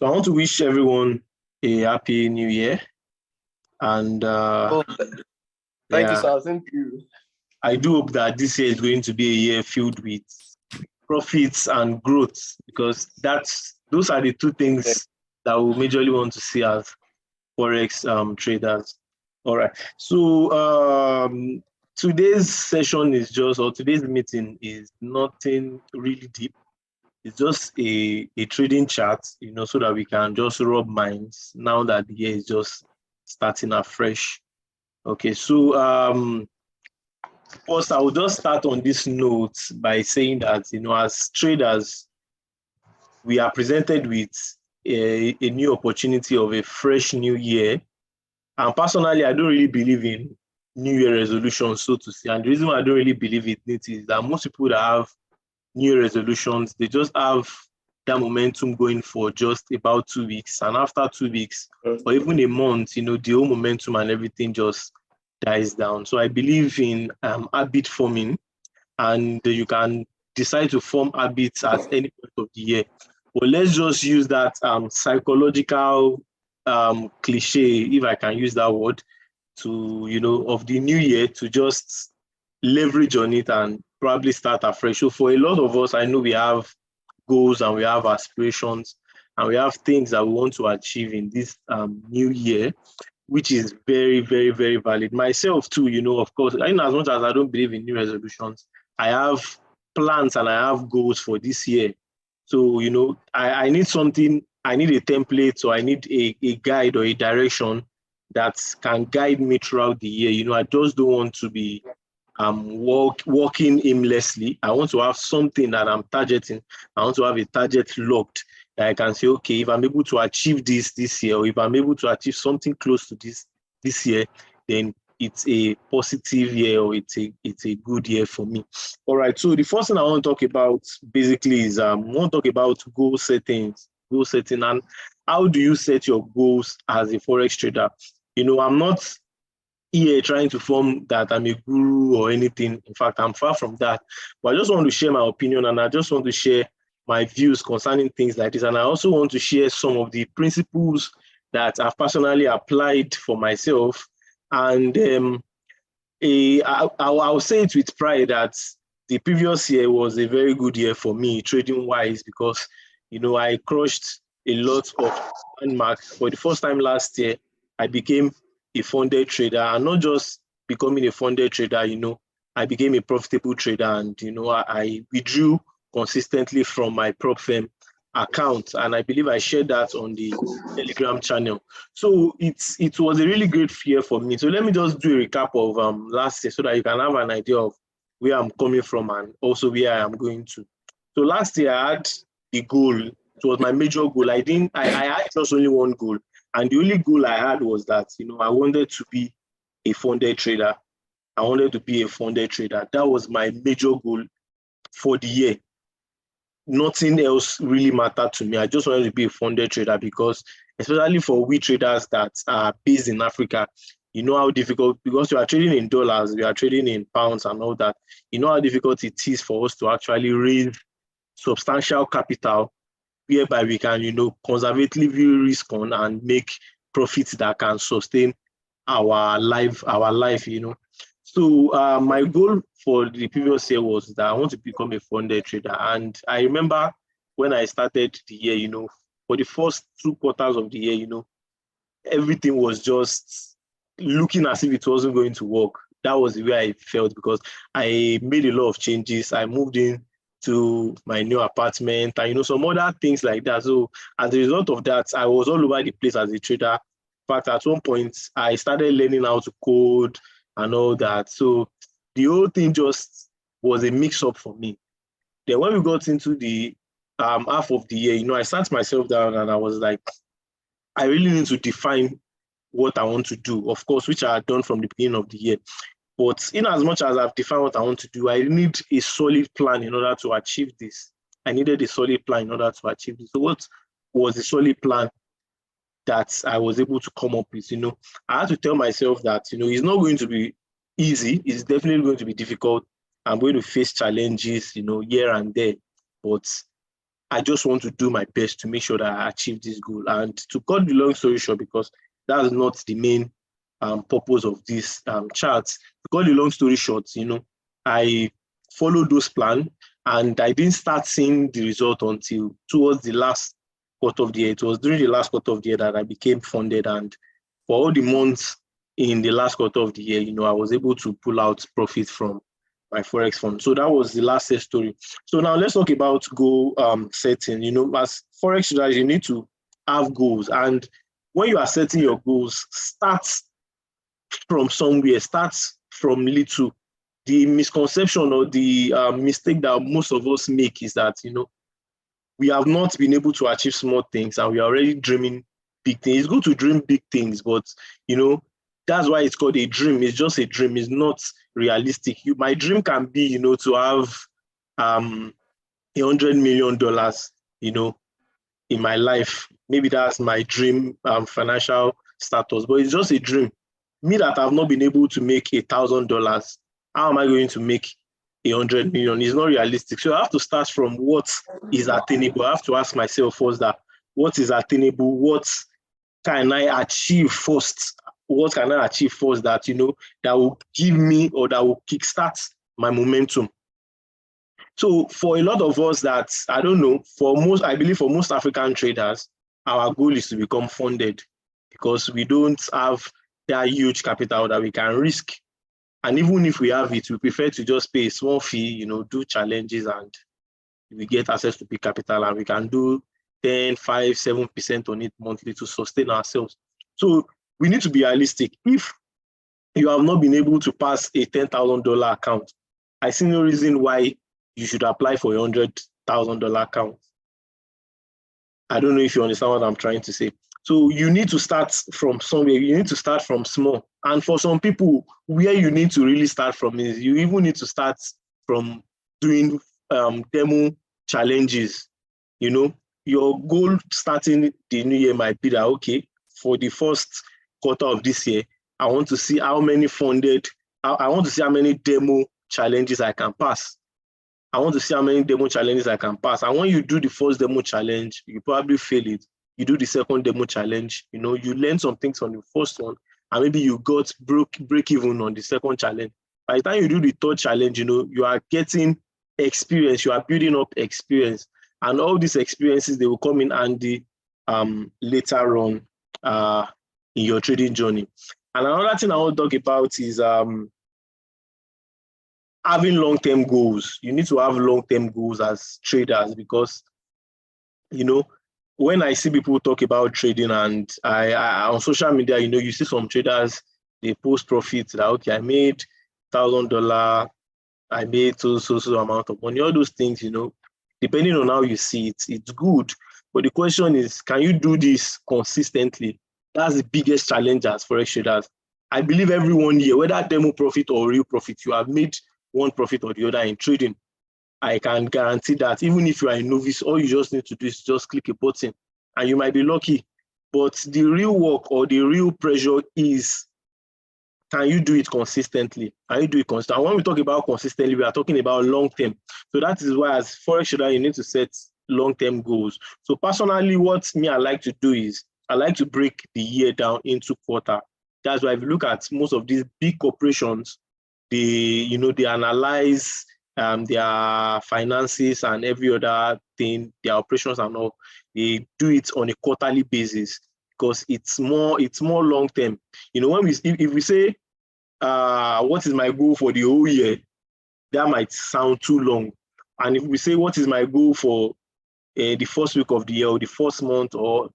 So I want to wish everyone a happy new year. And Thank you, sir. Thank you. I do hope that this year is going to be a year filled with profits and growth, because those are the two things that we majorly want to see as Forex traders. All right. So today's session is today's meeting is nothing really deep. It's just a trading chart, so that we can just rub minds now that the year is just starting afresh. Okay, so first I will just start on this note by saying that, as traders, we are presented with a new opportunity of a fresh new year. And personally, I don't really believe in New Year resolutions, so to say. And the reason why I don't really believe in it is that most people that have New Year resolutions, they just have that momentum going for just about 2 weeks. And after 2 weeks, or even a month, the whole momentum and everything just dies down. So I believe in habit forming, and you can decide to form habits at any point of the year. But let's just use that psychological cliche, if I can use that word, to, of the new year, to just leverage on it and probably start afresh. So for a lot of us, I know we have goals and we have aspirations and we have things that we want to achieve in this new year, which is very, very, very valid. Myself too, of course, as much as I don't believe in new resolutions, I have plans and I have goals for this year. So, I need something, I need a template, or I need a guide or a direction that can guide me throughout the year. I just don't want to be walking aimlessly. I want to have something that I'm targeting. I want to have a target locked that I can say, okay, if I'm able to achieve this year, or if I'm able to achieve something close to this year, then it's a positive year, or it's a good year for me. All right. So the first thing I want to talk about basically is I want to talk about goal setting, and how do you set your goals as a Forex trader? I'm not here trying to form that I'm a guru or anything. In fact, I'm far from that. But I just want to share my opinion, and I just want to share my views concerning things like this. And I also want to share some of the principles that I've personally applied for myself. And I'll say it with pride that the previous year was a very good year for me, trading-wise, because, I crushed a lot of landmarks. For the first time last year, I became a funded trader, and not just becoming a funded trader, I became a profitable trader, and, I withdrew consistently from my prop firm account, and I believe I shared that on the Telegram channel. So it was a really great year for me. So let me just do a recap of last year so that you can have an idea of where I'm coming from and also where I am going to. So last year I had a goal. It was my major goal. I had just only one goal. And the only goal I had was that, I wanted to be a funded trader. I wanted to be a funded trader. That was my major goal for the year. Nothing else really mattered to me. I just wanted to be a funded trader because, especially for we traders that are based in Africa, you know how difficult, because you are trading in dollars, we are trading in pounds and all that, you know how difficult it is for us to actually raise substantial capital whereby we can, conservatively risk on and make profits that can sustain our life. So my goal for the previous year was that I want to become a funded trader. And I remember when I started the year, for the first 2 quarters of the year, everything was just looking as if it wasn't going to work. That was the way I felt, because I made a lot of changes. I moved in to my new apartment and, some other things like that. So as a result of that, I was all over the place as a trader. In fact, at one point, I started learning how to code and all that. So the whole thing just was a mix-up for me. Then when we got into the half of the year, I sat myself down and I was like, I really need to define what I want to do, of course, which I had done from the beginning of the year. But in as much as I've defined what I want to do, I need a solid plan in order to achieve this. I needed a solid plan in order to achieve this. So what was the solid plan that I was able to come up with? I had to tell myself that, it's not going to be easy. It's definitely going to be difficult. I'm going to face challenges, here and there. But I just want to do my best to make sure that I achieve this goal. And to cut the long story short, because that's not the main purpose of this chart, to cut the long story short, I followed those plans, and I didn't start seeing the result until towards the last quarter of the year. It was during the last quarter of the year that I became funded, and for all the months in the last quarter of the year, I was able to pull out profit from my Forex fund. So that was the last set story. So now let's talk about goal setting. As Forex traders, you need to have goals. And when you are setting your goals, start from somewhere, start from little. The misconception or the mistake that most of us make is that, we have not been able to achieve small things and we are already dreaming big things. It's good to dream big things, but, that's why it's called a dream. It's just a dream. It's not realistic. My dream can be, to have $100 million, in my life. Maybe that's my dream financial status, but it's just a dream. Me that I've not been able to make $1,000, how am I going to make 100 million? It's not realistic. So I have to start from what is attainable. I have to ask myself first that what is attainable? What can I achieve first? What can I achieve first that, that will give me or that will kickstart my momentum? So for a lot of us that, I don't know, I believe for most African traders, our goal is to become funded because we don't have that huge capital that we can risk. And even if we have it, we prefer to just pay a small fee, do challenges, and we get access to big capital, and we can do 10, 5, 7% on it monthly to sustain ourselves. So we need to be realistic. If you have not been able to pass a $10,000 account, I see no reason why you should apply for a $100,000 account. I don't know if you understand what I'm trying to say. So you need to start from somewhere. You need to start from small. And for some people, where you need to really start from is you even need to start from doing demo challenges. Your goal starting the new year might be that, okay, for the first quarter of this year, I want to see how many I want to see how many demo challenges I can pass. I want to see how many demo challenges I can pass. And when you do the first demo challenge, you probably fail it. You do the second demo challenge, you learn some things on the first one, and maybe you got break even on the second challenge. By the time you do the third challenge, you are getting experience, you are building up experience. And all these experiences, they will come in handy later on in your trading journey. And another thing I want to talk about is having long-term goals. You need to have long-term goals as traders because, when I see people talk about trading and I on social media, you see some traders, they post profits that, okay, I made $1,000, I made so amount of money. All those things, depending on how you see it, it's good. But the question is, can you do this consistently? That's the biggest challenge as Forex traders. I believe every 1 year, whether demo profit or real profit, you have made one profit or the other in trading. I can guarantee that even if you are a novice, all you just need to do is just click a button and you might be lucky. But the real work or the real pressure is, can you do it consistently? Can you do it consistently? And when we talk about consistently, we are talking about long-term. So that is why as Forex trader, you need to set long-term goals. So personally, what I like to do is, I like to break the year down into quarter. That's why if you look at most of these big corporations, they analyze their finances and every other thing, their operations and all. They do it on a quarterly basis because it's more long term. When if we say what is my goal for the whole year, that might sound too long. And if we say what is my goal for the first week of the year or the first month or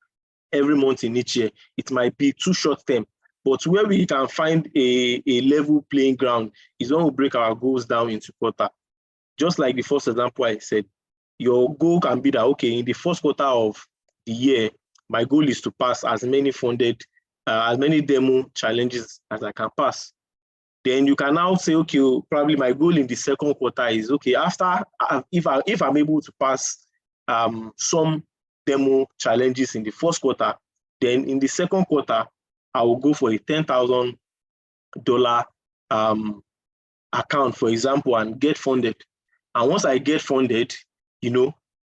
every month in each year, it might be too short term. But where we can find a level playing ground is when we break our goals down into quarter. Just like the first example I said, your goal can be that, okay, in the first quarter of the year, my goal is to pass as many demo challenges as I can pass. Then you can now say, okay, probably my goal in the second quarter is, okay, after, if I'm able to pass some demo challenges in the first quarter, then in the second quarter, I will go for a $10,000 account, for example, and get funded. And once I get funded,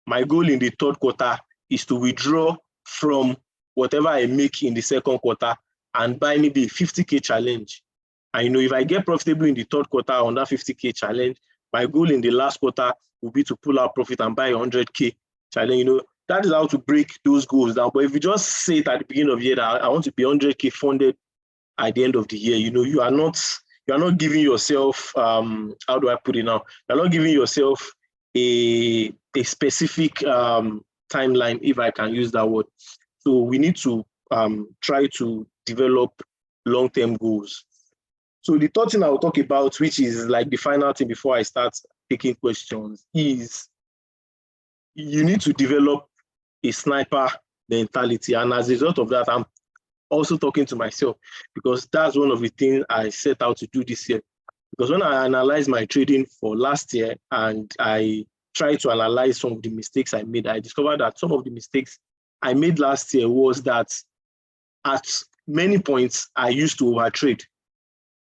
my goal in the third quarter is to withdraw from whatever I make in the second quarter and buy maybe a 50K challenge. And if I get profitable in the third quarter on that 50K challenge, my goal in the last quarter will be to pull out profit and buy a 100K challenge. That is how to break those goals down. But if you just say it at the beginning of the year that I want to be 100K funded at the end of the year, you are not giving yourself, how do I put it now? You're not giving yourself a specific timeline, if I can use that word. So we need to try to develop long-term goals. So the third thing I will talk about, which is like the final thing before I start taking questions, is you need to develop a sniper mentality. And as a result of that, I'm also talking to myself, because that's one of the things I set out to do this year. Because when I analyzed my trading for last year and I tried to analyze some of the mistakes I made, I discovered that some of the mistakes I made last year was that at many points I used to overtrade.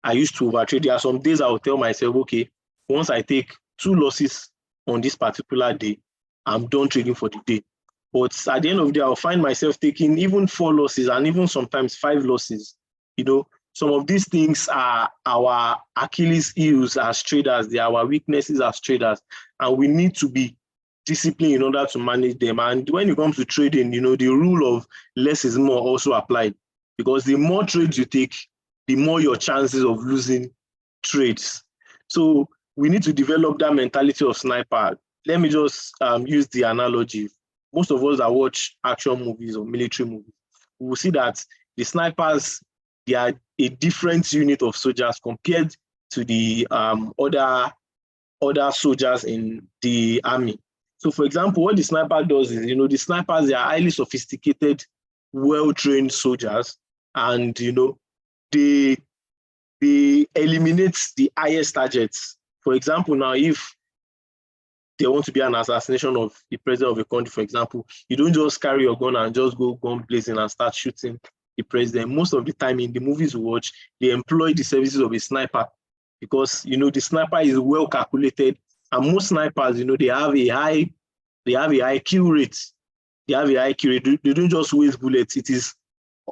There are some days I will tell myself, okay, once I take 2 losses on this particular day, I'm done trading for the day. But at the end of the day, I'll find myself taking even 4 losses and even sometimes 5 losses. Some of these things are our Achilles heels as traders. They are our weaknesses as traders. And we need to be disciplined in order to manage them. And when it comes to trading, the rule of less is more also applied. Because the more trades you take, the more your chances of losing trades. So we need to develop that mentality of sniper. Let me just use the analogy. Most of us that watch action movies or military movies, we will see that the snipers, they are a different unit of soldiers compared to the other soldiers in the army. So for example, what the sniper does is, the snipers, they are highly sophisticated, well-trained soldiers, and they eliminate the highest targets. For example, now if there want to be an assassination of the president of a country, for example, you don't just carry your gun and just go gun blazing and start shooting the president. Most of the time in the movies we watch, they employ the services of a sniper, because the sniper is well calculated, and most snipers, they have a high kill rate. They don't just waste bullets. It is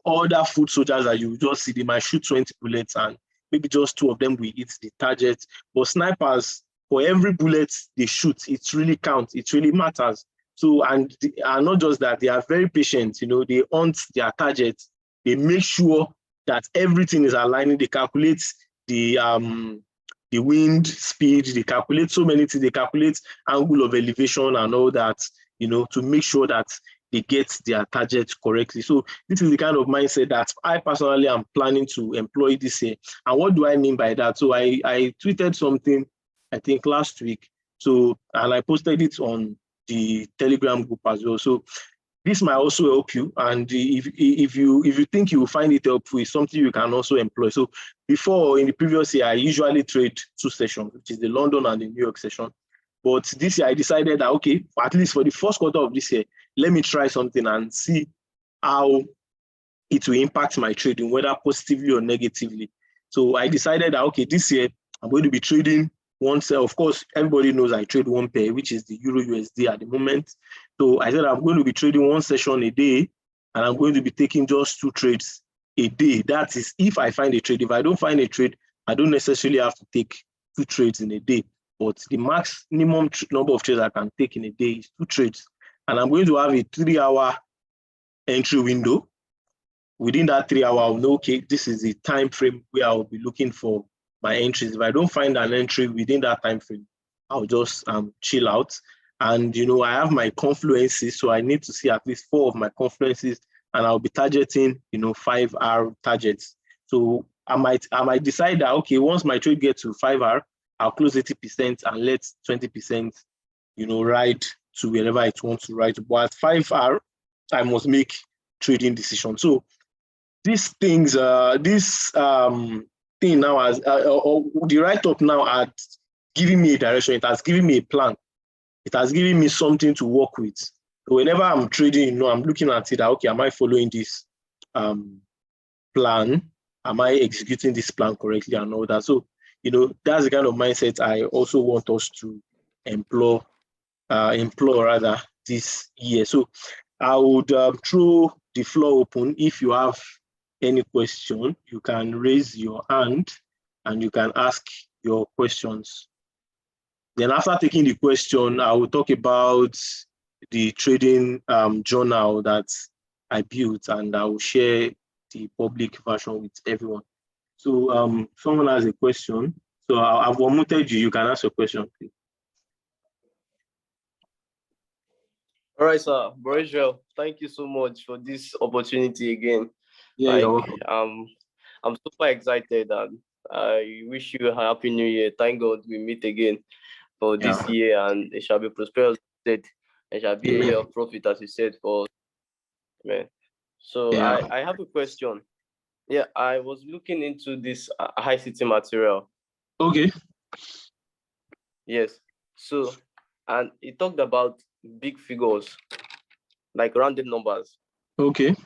other foot soldiers that you just see, they might shoot 20 bullets and maybe just 2 of them will hit the target. But snipers, for every bullet they shoot, it really counts, it really matters. So, and not just that, they are very patient, they hunt their targets, they make sure that everything is aligning, they calculate the wind speed, they calculate so many things, they calculate angle of elevation and all that, to make sure that they get their target correctly. So this is the kind of mindset that I personally am planning to employ this year. And what do I mean by that? So I tweeted something, I think last week. So, and I posted it on the Telegram group as well. So this might also help you. And if you think you will find it helpful, it's something you can also employ. So before, in the previous year, I usually trade 2 sessions, which is the London and the New York session. But this year I decided that, okay, at least for the first quarter of this year, let me try something and see how it will impact my trading, whether positively or negatively. So I decided that, okay, this year I'm going to be trading one sell. Of course, everybody knows I trade one pair, which is the Euro USD at the moment. So I said I'm going to be trading 1 session a day, and I'm going to be taking just 2 trades a day. That is if I find a trade. If I don't find a trade, I don't necessarily have to take 2 trades in a day. But the maximum number of trades I can take in a day is 2 trades. And I'm going to have a 3-hour entry window. Within that 3 hours, I'll know, okay, this is the time frame where I'll be looking for my entries. If I don't find an entry within that time frame, I'll just chill out. And I have my confluences, so I need to see at least 4 of my confluences, and I'll be targeting 5-hour targets. So I might decide that, okay, once my trade gets to 5-hour, I'll close 80% and let 20% ride to wherever it wants to ride. But at 5-hour, I must make trading decisions. So these things, thing now has the write-up now had given me a direction. It has given me a plan. It has given me something to work with. So whenever I'm trading, I'm looking at it. Okay, am I following this plan? Am I executing this plan correctly and all that? So that's the kind of mindset I also want us to employ this year. So I would throw the floor open. If you have any question, you can raise your hand and you can ask your questions. Then after taking the question, I will talk about the trading journal that I built, and I will share the public version with everyone. So someone has a question. So I've unmuted you. You can ask your question, please. All right, sir. Bro Israel, thank you so much for this opportunity again. Yeah, like, you're welcome. I'm super excited, and I wish you a happy new year. Thank God we meet again for this year, and it shall be prosperous. It shall be a year of profit, as you said, for man. So I have a question. Yeah, I was looking into this high city material. Okay. Yes. So, and it talked about big figures, like random numbers. Okay.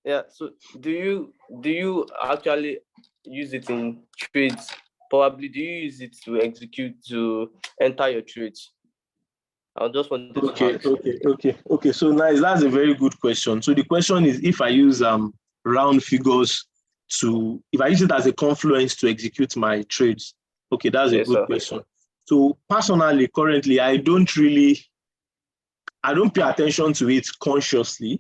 Yeah. So do you actually use it in trades? Probably do you use it to enter your trades? I just wanted to ask. Okay. So nice. That's a very good question. So the question is, if I use round figures if I use it as a confluence to execute my trades. Okay, that's a Yes, good sir. question. So personally, currently, I don't pay attention to it consciously.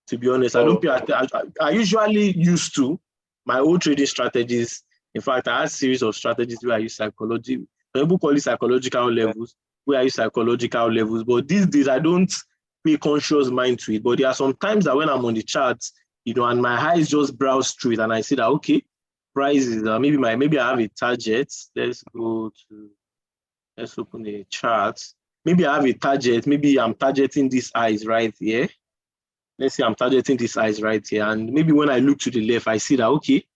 To be honest, I don't pay attention. I usually used to my old trading strategies. In fact, I had a series of strategies where I use psychology. Some people call it psychological levels, where I use psychological levels. But these days, I don't pay conscious mind to it. But there are some times that when I'm on the charts, and my eyes just browse through it, and I see that okay, prices. Maybe I have a target. Let's open a chart. Maybe I have a target. Maybe I'm targeting these eyes right here. Let's say I'm targeting this eyes right here. And maybe when I look to the left, I see that, okay,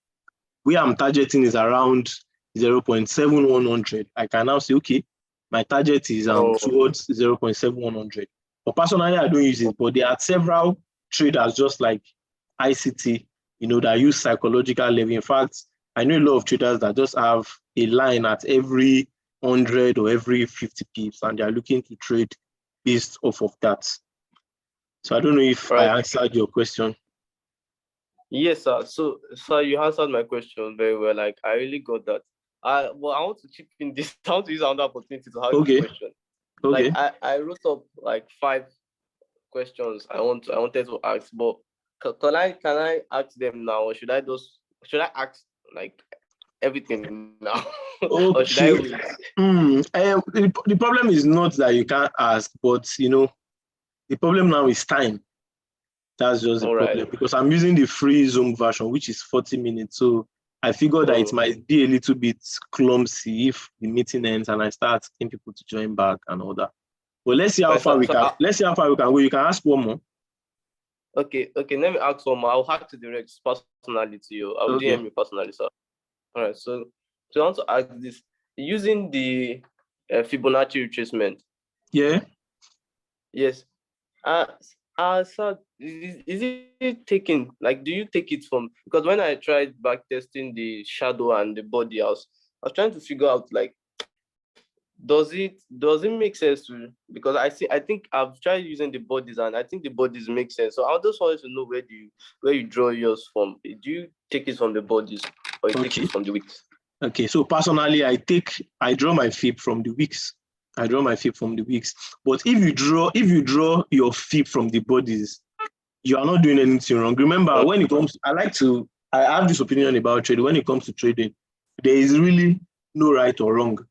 where I'm targeting is around 0.7100. I can now say, okay, my target is towards 0.7100. But personally, I don't use it. But there are several traders, just like ICT, that use psychological level. In fact, I know a lot of traders that just have a line at every 100 or every 50 pips, and they're looking to trade based off of that. So I don't know if I answered your question. Yes, sir. So, sir, you answered my question very well. Like, I really got that. I want to chip in this. I want to use another opportunity to have this question. Okay. Like, I wrote up like 5 questions I wanted to ask, but can I ask them now, or should I ask like everything now? Okay. Or should I wait? The problem is not that you can't ask, but the problem now is time. That's just the problem, because I'm using the free Zoom version, which is 40 minutes. So I figured that it might be a little bit clumsy if the meeting ends and I start asking people to join back and all that. But let's see how far we can. Let's see how far we can go. You can ask one more. Okay. Let me ask one more. I'll have to direct personally to you. I'll DM you personally, sir. All right. So I want to ask this: using the Fibonacci retracement. Yeah. Yes. Sir, is it taken? Like, do you take it from? Because when I tried back testing the shadow and the body, I was trying to figure out, like, does it make sense to? Because I think I've tried using the bodies, and I think the bodies make sense. So I just wanted to know where you draw yours from. Do you take it from the bodies, or you take it from the wicks? Okay. So personally, I draw my fib from the wicks. But if you draw your fib from the bodies, you are not doing anything wrong. Remember, when it comes, I have this opinion about trading. When it comes to trading, there is really no right or wrong.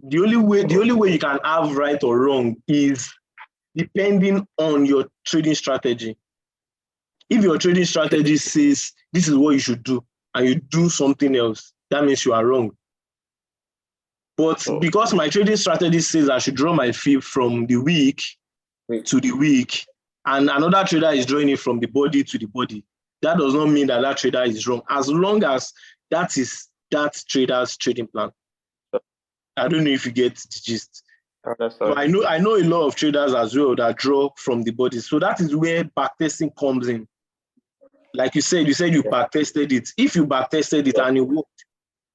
The only way you can have right or wrong is depending on your trading strategy. If your trading strategy says this is what you should do, and you do something else, that means you are wrong. But because my trading strategy says I should draw my fib from the wick to the wick, and another trader is drawing it from the body to the body, that does not mean that trader is wrong, as long as that is that trader's trading plan. I don't know if you get the gist. But I know a lot of traders as well that draw from the body. So that is where backtesting comes in. Like you said you backtested it. If you backtested it and it worked,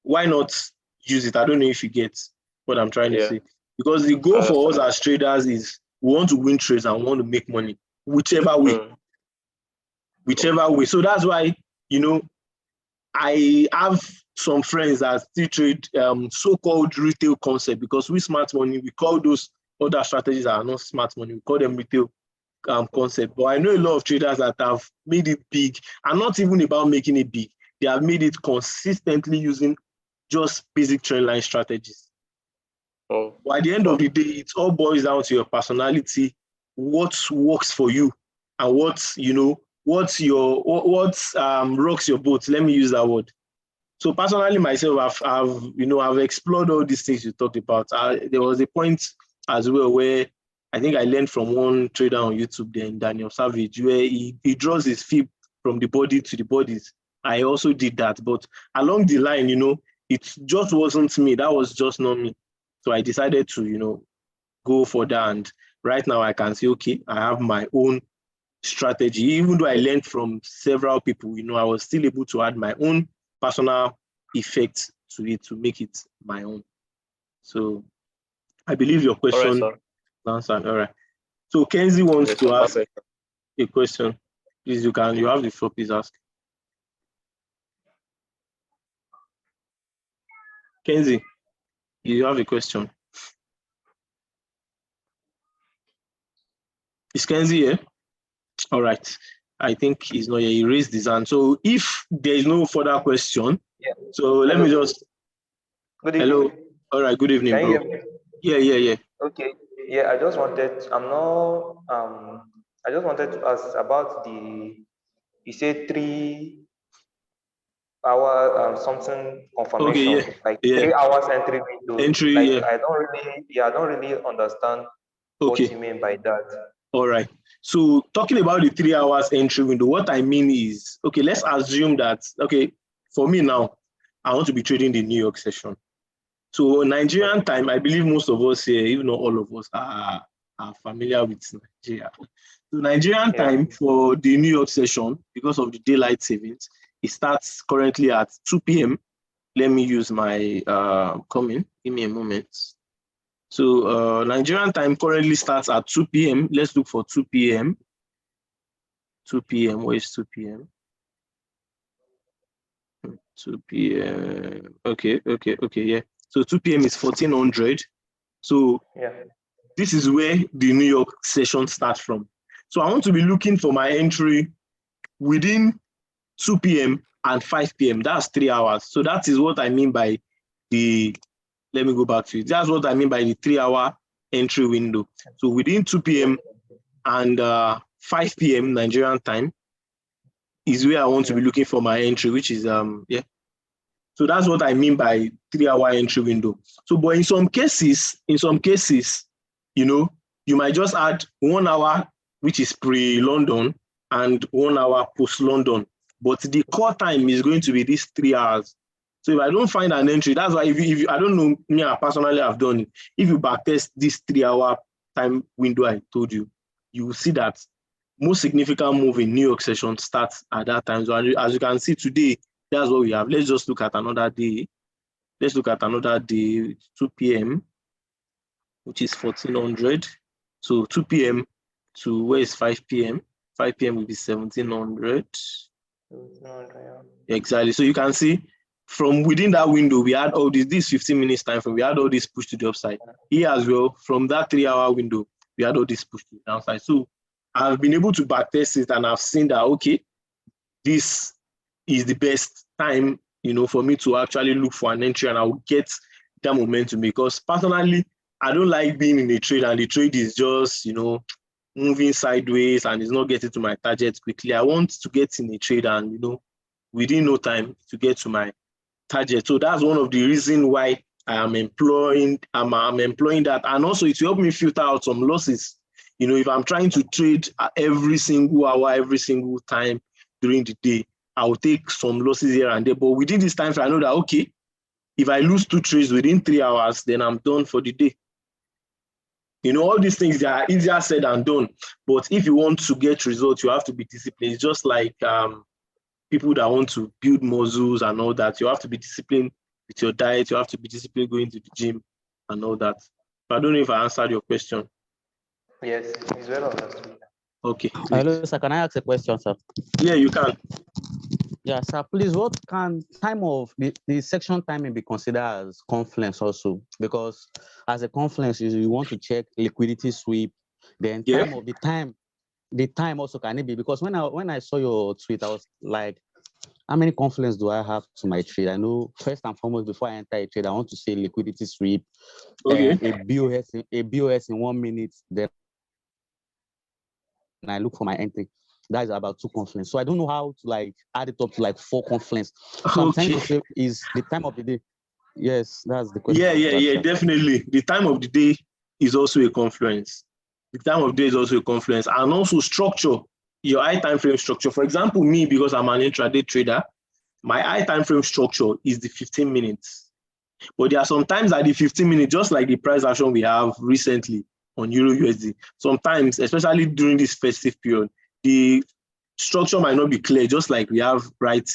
why not use it? I don't know if you get what I'm trying to say. Because the goal for us as traders is we want to win trades and we want to make money, whichever way. Whichever way. So that's why, you know, I have some friends that still trade so-called retail concept, because with smart money, we call those other strategies that are not smart money, we call them retail concept. But I know a lot of traders that have made it big, and not even about making it big. They have made it consistently using just basic trend line strategies. But at the end of the day, it all boils down to your personality, what works for you, and what, you know, what rocks your boat. Let me use that word. So personally, myself, I've explored all these things you talked about. There was a point as well where I think I learned from one trader on YouTube, then Daniel Savage, where he draws his fib from the body to the bodies. I also did that, but along the line, you know, it just wasn't me. That was just not me. So I decided to, you know, go for that. And right now I can say, okay, I have my own strategy. Even though I learned from several people, you know, I was still able to add my own personal effect to it to make it my own. So I believe your question answered. All right. So Kenzie wants to ask a question. Please, you have the floor, please ask. Kenzie, you have a question. Is Kenzie here? All right. I think he's not here. He raised his hand. So if there is no further question, so let me just. Good evening. Hello. All right. Good evening, bro. Yeah. Okay. Yeah, I just wanted to ask about you said 3 hour something confirmation, Okay, like 3 hours entry window. Entry, I don't really understand what you mean by that. All right. So talking about the 3 hours entry window, what I mean is, okay, let's assume that, okay, for me now, I want to be trading the New York session. So Nigerian time, I believe most of us here, even not all of us, are familiar with Nigeria. So Nigerian time for the New York session, because of the daylight savings, it starts currently at 2 p.m. Let me use my comment. Give me a moment. So Nigerian time currently starts at 2 p.m. Let's look for 2 p.m. 2 p.m. Where is 2 p.m.? 2 p.m. Okay, yeah. So 2 p.m. is 1400. So this is where the New York session starts from. So I want to be looking for my entry within 2 p.m. and 5 p.m. That's 3 hours. So that is what I mean by let me go back to it. That's what I mean by the 3 hour entry window. So within 2 p.m. and 5 p.m. Nigerian time is where I want to be looking for my entry, which is, So that's what I mean by 3 hour entry window. So, but in some cases, you know, you might just add 1 hour, which is pre-London, and 1 hour post-London. But the core time is going to be these 3 hours. So if I don't find an entry, that's why if you I don't know, me, I personally have done it. If you backtest this 3 hour time window I told you, you will see that most significant move in New York session starts at that time. So as you can see today, that's what we have. Let's just look at another day. Let's look at another day, 2 p.m., which is 1400. So 2 p.m. to where is 5 p.m.? 5 p.m. will be 1700. Exactly. So you can see from within that window, we had all this 15 minutes time frame, we had all this push to the upside. Here as well, from that 3 hour window, we had all this push to the downside. So I've been able to backtest it and I've seen that, okay, this is the best time, you know, for me to actually look for an entry and I'll get that momentum, because personally, I don't like being in a trade and the trade is just, you know, moving sideways and it's not getting to my target quickly. I want to get in a trade and, you know, within no time to get to my target. So that's one of the reasons why I'm employing that. And also it will help me filter out some losses. You know, if I'm trying to trade every single hour, every single time during the day, I will take some losses here and there. But within this time frame, I know that, okay, if I lose 2 trades within 3 hours, then I'm done for the day. You know, all these things are easier said than done. But if you want to get results, you have to be disciplined. It's just like people that want to build muscles and all that. You have to be disciplined with your diet. You have to be disciplined going to the gym and all that. I don't know if I answered your question. Yes, it's well understood. Okay. Hello, sir. Can I ask a question, sir? Yeah, you can. Yeah, sir. Please, what can time of the section timing be considered as confluence also? Because as a confluence, you want to check liquidity sweep, then Yeah. the time also can it be? Because when I saw your tweet, I was like, how many confluence do I have to my trade? I know first and foremost, before I enter a trade, I want to say liquidity sweep, Okay. a BOS in 1 minute, then I look for my entry. That is about 2 confluence. So I don't know how to like add it up to like 4 confluence. So I'm trying to Okay. say is the time of the day. Yes, that's the question. Yeah, definitely. The time of the day is also a confluence. The time of day is also a confluence. And also structure, your high time frame structure. For example, me, because I'm an intraday trader, my high time frame structure is the 15 minutes. But there are sometimes at the 15 minutes, just like the price action we have recently on Euro USD, sometimes, especially during this festive period, the structure might not be clear, just like we have right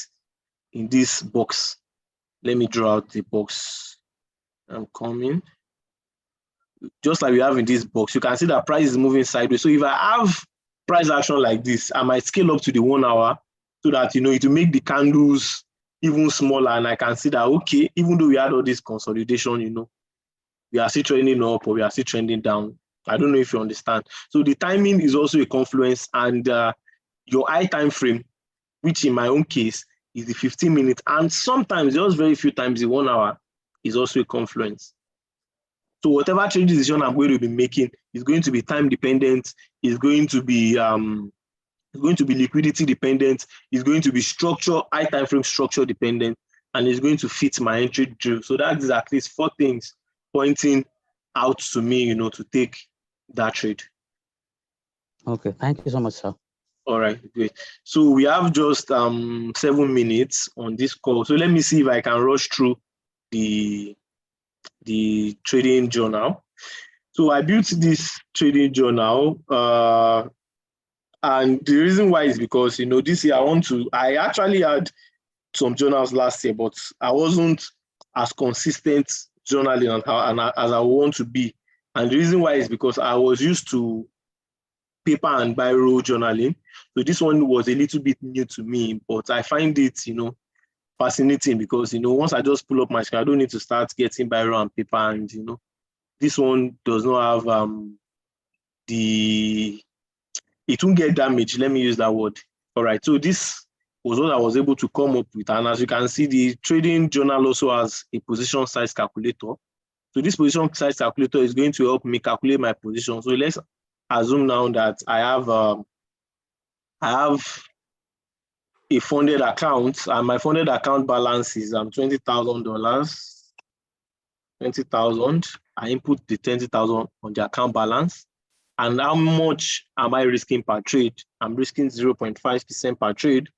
in this box. Let me draw out the box. I'm coming. Just like we have in this box, you can see that price is moving sideways. So if I have price action like this, I might scale up to the 1 hour so that, it will make the candles even smaller. And I can see that, okay, even though we had all this consolidation, we are still trending up or we are still trending down. I don't know if you understand. So the timing is also a confluence, and your high time frame, which in my own case is the 15 minutes, and sometimes just very few times the 1 hour is also a confluence. So whatever trade decision I'm going to be making is going to be time dependent, is going to be liquidity dependent, is going to be structure, high time frame structure dependent, and is going to fit my entry drill. So that is at least 4 things pointing out to me, to take that trade. Okay, thank you so much, sir. All right, great. So we have just 7 minutes on this call. So let me see if I can rush through the trading journal. So I built this trading journal, and the reason why is because this year I actually had some journals last year, but I wasn't as consistent journaling as I want to be. And the reason why is because I was used to paper and biro journaling. So this one was a little bit new to me, but I find it, fascinating because, once I just pull up my screen, I don't need to start getting biro and paper, and, this one does not have it won't get damaged. Let me use that word. All right. So this was what I was able to come up with. And as you can see, the trading journal also has a position size calculator. So this position size calculator is going to help me calculate my position. So let's assume now that I have a funded account, and my funded account balance is $20,000. 20,000. I input the 20,000 on the account balance. And how much am I risking per trade? I'm risking 0.5% per trade.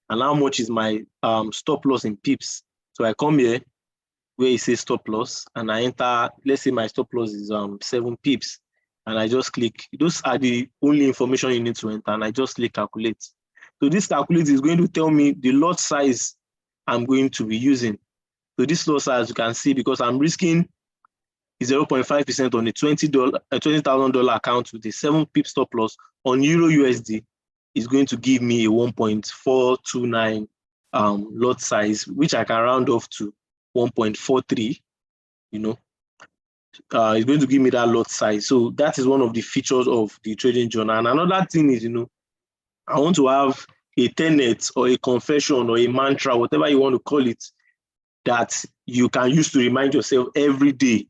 And how much is my stop loss in pips? So I come here where it says stop loss, and I enter, let's say my stop loss is 7 pips. And I just click. Those are the only information you need to enter. And I just click calculate. So this calculate is going to tell me the lot size I'm going to be using. So this lot size, you can see, because I'm risking 0.5% on a $20,000 account with a 7 pip stop loss on Euro USD, is going to give me a 1.429 lot size, which I can round off to 1.43. It's going to give me that lot size. So that is one of the features of the trading journal. And another thing is, I want to have a tenet or a confession or a mantra, whatever you want to call it, that you can use to remind yourself every day.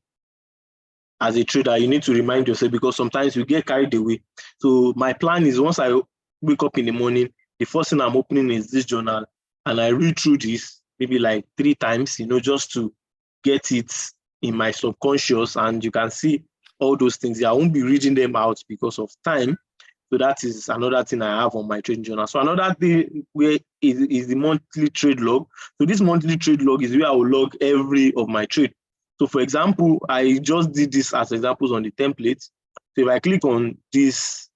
As a trader, you need to remind yourself, because sometimes you get carried away. So my plan is, once I wake up in the morning, the first thing I'm opening is this journal, and I read through this maybe like 3 times, just to get it in my subconscious. And you can see all those things. I won't be reading them out because of time. So that is another thing I have on my trading journal. So another thing where is the monthly trade log. So this monthly trade log is where I will log every of my trade. So for example, I just did this as examples on the template. So if I click on this,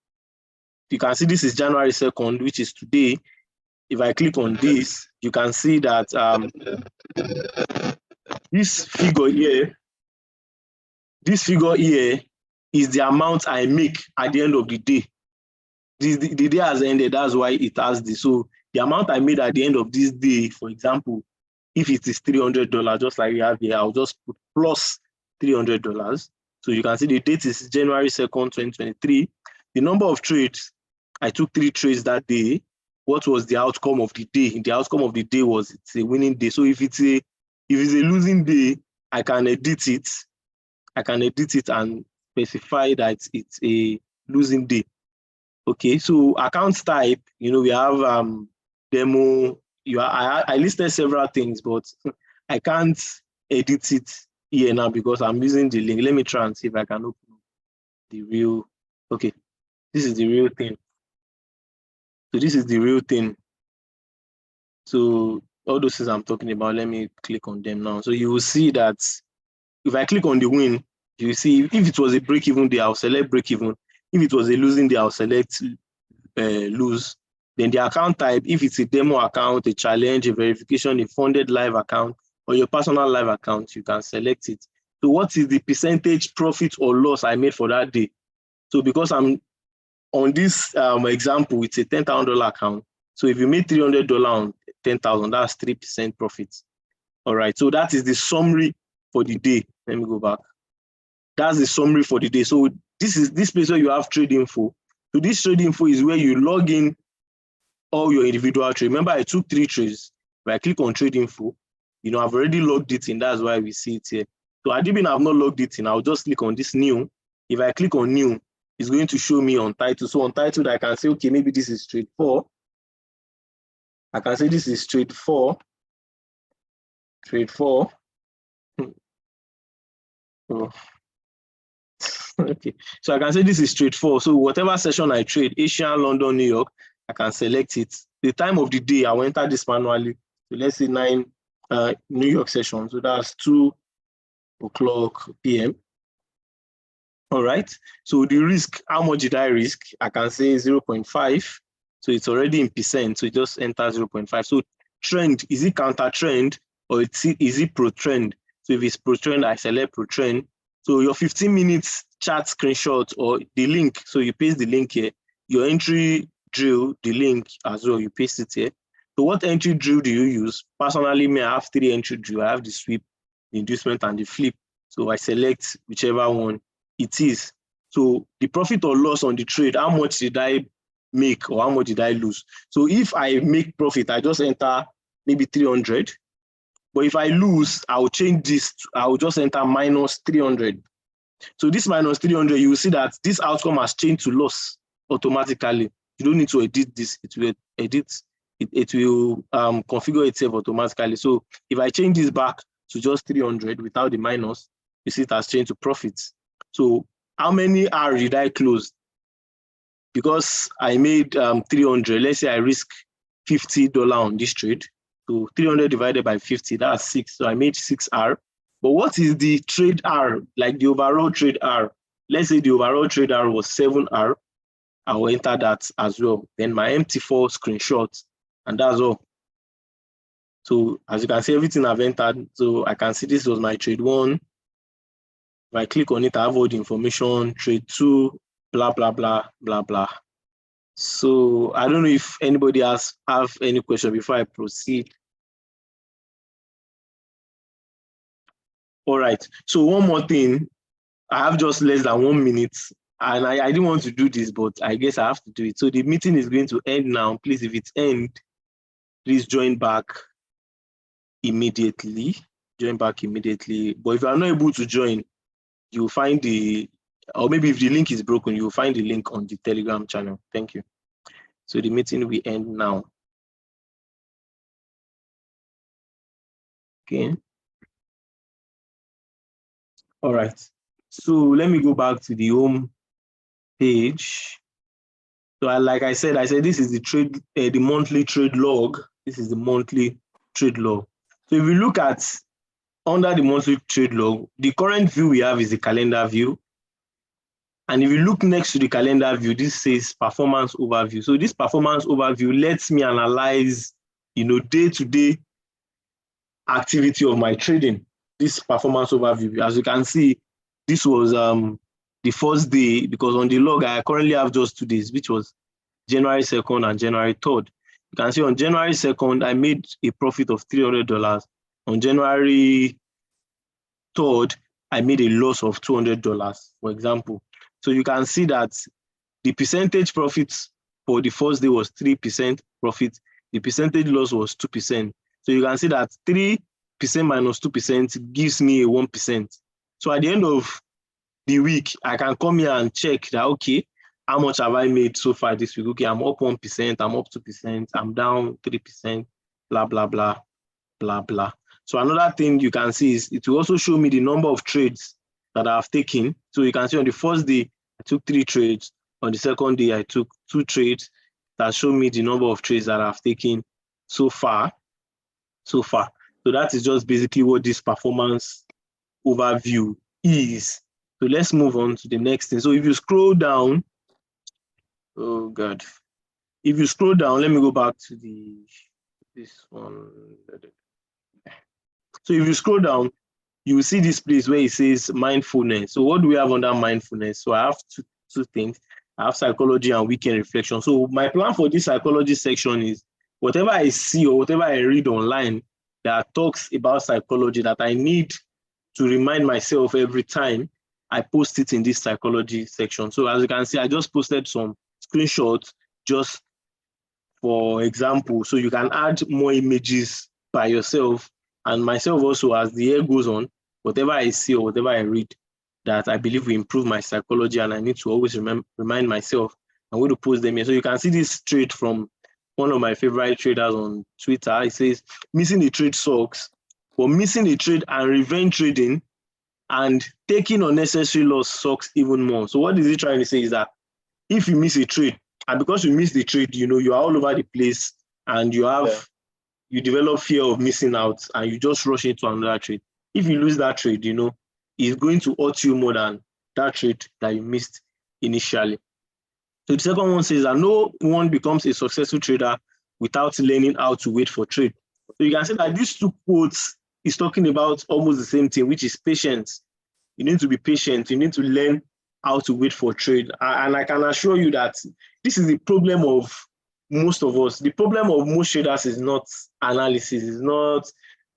you can see this is January 2nd, which is today. If I click on this, you can see that this figure here This figure here is the amount I make at the end of the day. The day has ended, that's why it has this. So the amount I made at the end of this day, for example, if it is $300, just like we have here, I'll just put plus $300. So you can see the date is January 2nd, 2023. The number of trades, I took 3 trades that day. What was the outcome of the day? The outcome of the day was it's a winning day. So if it's a losing day, I can edit it. I can edit it and specify that it's a losing day. Okay, so account type, we have demo. I listed several things, but I can't edit it here now because I'm using the link. Let me try and see if I can open the real. Okay, this is the real thing. So this is the real thing. So all those things I'm talking about, let me click on them now. So you will see that if I click on the win, you see if it was a break-even day, I'll select break-even. If it was a losing day, I'll select lose. Then the account type, if it's a demo account, a challenge, a verification, a funded live account, or your personal live account, you can select it. So what is the percentage profit or loss I made for that day? So because I'm on this example, it's a $10,000 account. So if you made $300 on 10,000, that's 3% profit. All right, so that is the summary for the day. Let me go back. That's the summary for the day. So this is this place where you have trade info. So this trade info is where you log in all your individual trades. Remember, I took 3 trades. If I click on trade info, I've already logged it in. That's why we see it here. So I didn't have not logged it in. I'll just click on this new. If I click on new, it's going to show me on title. So on title, I can say, okay, maybe this is trade 4. I can say this is trade 4. Trade 4. Oh. Okay, so I can say this is trade 4. So whatever session I trade, Asian, London, New York, I can select it. The time of the day, I will enter this manually. So let's say 9 New York session. So that's 2:00 p.m. All right. So the risk, how much did I risk? I can say 0.5. So it's already in percent. So just enter 0.5. So trend, is it counter trend or is it pro trend? So if it's pro trend, I select pro trend. So your 15 minutes chart screenshot or the link, so you paste the link here. Your entry drill, the link as well, you paste it here. So what entry drill do you use? Personally, me, I have 3 entry drill. I have the sweep, the inducement, and the flip. So I select whichever one it is. So the profit or loss on the trade, how much did I make or how much did I lose? So if I make profit, I just enter maybe 300. But if I lose, I'll change this. I'll just enter minus 300. So this minus 300, you will see that this outcome has changed to loss automatically. You don't need to edit this. It will edit. It will configure itself automatically. So if I change this back to just 300 without the minus, you see it has changed to profits. So how many R did I close? Because I made 300. Let's say I risk $50 on this trade. So 300 divided by 50, that's 6. So I made 6R. But what is the trade R, like the overall trade R? Let's say the overall trade R was 7R. I will enter that as well. Then my MT4 screenshot, and that's all. So as you can see, everything I've entered. So I can see this was my trade 1. If I click on it, I have all the information, trade 2, blah, blah, blah, blah, blah. So I don't know if anybody else have any question before I proceed. All right, so one more thing. I have just less than 1 minute and I didn't want to do this, but I guess I have to do it. So the meeting is going to end now. Please, if it's end, please join back immediately. Join back immediately. But if you are not able to join, you'll find or maybe if the link is broken, you'll find the link on the Telegram channel. Thank you. So the meeting will end now. Okay. All right. So let me go back to the home page. So like I said this is the trade, the monthly trade log. This is the monthly trade log. So if we look at under the monthly trade log, the current view we have is the calendar view. And if you look next to the calendar view, this says performance overview. So this performance overview lets me analyze, day-to-day activity of my trading. This performance overview, as you can see, this was the first day, because on the log I currently have just 2 days, which was January 2nd and January 3rd. You can see on January 2nd, I made a profit of $300. On January 3rd, I made a loss of $200, for example. So you can see that the percentage profits for the first day was 3% profit. The percentage loss was 2%. So you can see that 3% minus 2% gives me a 1%. So at the end of the week, I can come here and check that, okay, how much have I made so far this week? Okay, I'm up 1%, I'm up 2%, I'm down 3%, blah, blah, blah, blah, blah. So another thing you can see is it will also show me the number of trades that I've taken. So you can see on the first day, I took 3 trades. On the second day, I took 2 trades. That show me the number of trades that I've taken so far. So that is just basically what this performance overview is. So let's move on to the next thing. So if you scroll down, oh God. If you scroll down, let me go back to this one. So if you scroll down, you will see this place where it says mindfulness. So what do we have under mindfulness? So I have two things. I have psychology and weekend reflection. So my plan for this psychology section is whatever I see or whatever I read online that talks about psychology that I need to remind myself every time, I post it in this psychology section. So as you can see, I just posted some screenshots just for example. So you can add more images by yourself and myself also as the year goes on, whatever I see or whatever I read that I believe will improve my psychology and I need to always remind myself, I'm going to post them here. So you can see this trade from one of my favorite traders on Twitter. It says, missing the trade sucks, but missing the trade and revenge trading and taking unnecessary loss sucks even more. So what is he trying to say is that if you miss a trade, and because you miss the trade, you know, you are all over the place and you have, you develop fear of missing out and you just rush into another trade. If you lose that trade, you know, it's going to hurt you more than that trade that you missed initially. So the second one says that no one becomes a successful trader without learning how to wait for trade. So you can see that these 2 quotes is talking about almost the same thing, which is patience. You need to be patient. You need to learn how to wait for trade. And I can assure you that this is the problem of most of us. The problem of most traders is not analysis, it's not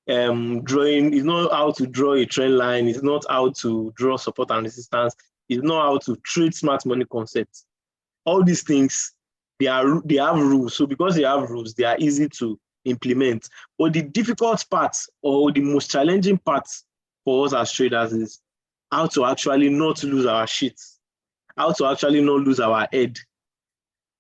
drawing, it's not how to draw a trend line, it's not how to draw support and resistance, it's not how to trade smart money concepts. All these things, they have rules. So because they have rules, they are easy to implement. But the difficult part or the most challenging part for us as traders is how to actually not lose our shit, how to actually not lose our head.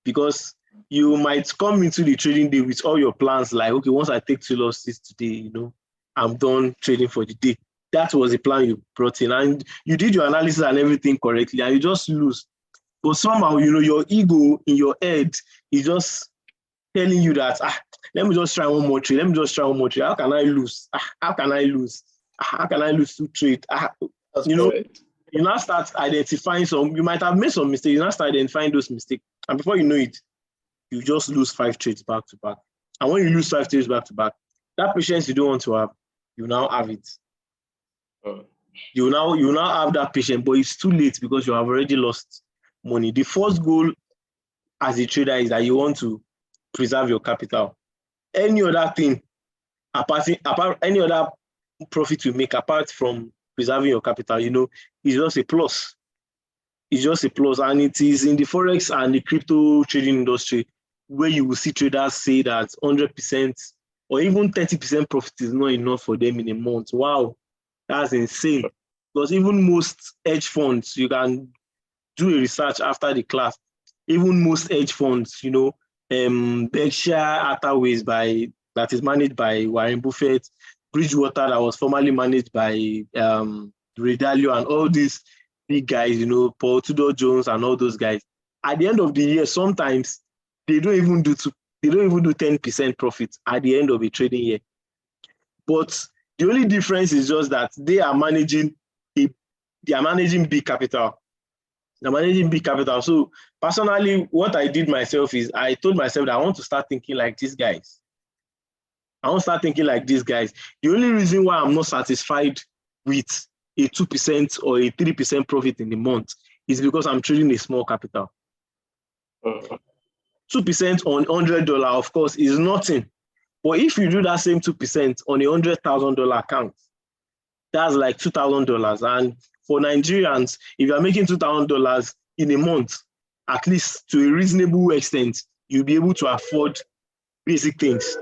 Because you might come into the trading day with all your plans like, okay, once I take 2 losses today, you know, I'm done trading for the day. That was the plan you brought in and you did your analysis and everything correctly and you just lose. But somehow, you know, your ego in your head is just telling you that, let me just try one more trade. Let me just try one more trade. How can I lose? How can I lose? How can I lose 2 trades? You know, you now start identifying you might have made some mistakes. You now start identifying those mistakes. And before you know it, you just lose 5 trades back to back. And when you lose 5 trades back to back, that patience you don't want to have, you now have it. You now have that patience, but it's too late because you have already lost money. The first goal as a trader is that you want to preserve your capital. Any other thing, apart any other profit you make apart from preserving your capital, you know, is just a plus. It's just a plus, and it is in the forex and the crypto trading industry where you will see traders say that 100% or even 30% profit is not enough for them in a month. Wow, that's insane. Because even most hedge funds, you can do a research after the class. Even most hedge funds, you know, Berkshire Hathaway that is managed by Warren Buffett, Bridgewater that was formerly managed by Ray Dalio and all these big guys, you know, Paul Tudor Jones and all those guys. At the end of the year, sometimes they don't even do 10% profit at the end of a trading year. But the only difference is just that they are managing big capital. They're managing big capital. So personally, what I did myself is I told myself that I want to start thinking like these guys. I want to start thinking like these guys. The only reason why I'm not satisfied with a 2% or a 3% profit in a month is because I'm trading a small capital. 2% on $100, of course, is nothing. But if you do that same 2% on a $100,000 account, that's like $2,000. And for Nigerians, if you're making $2,000 in a month, at least to a reasonable extent, you'll be able to afford basic things.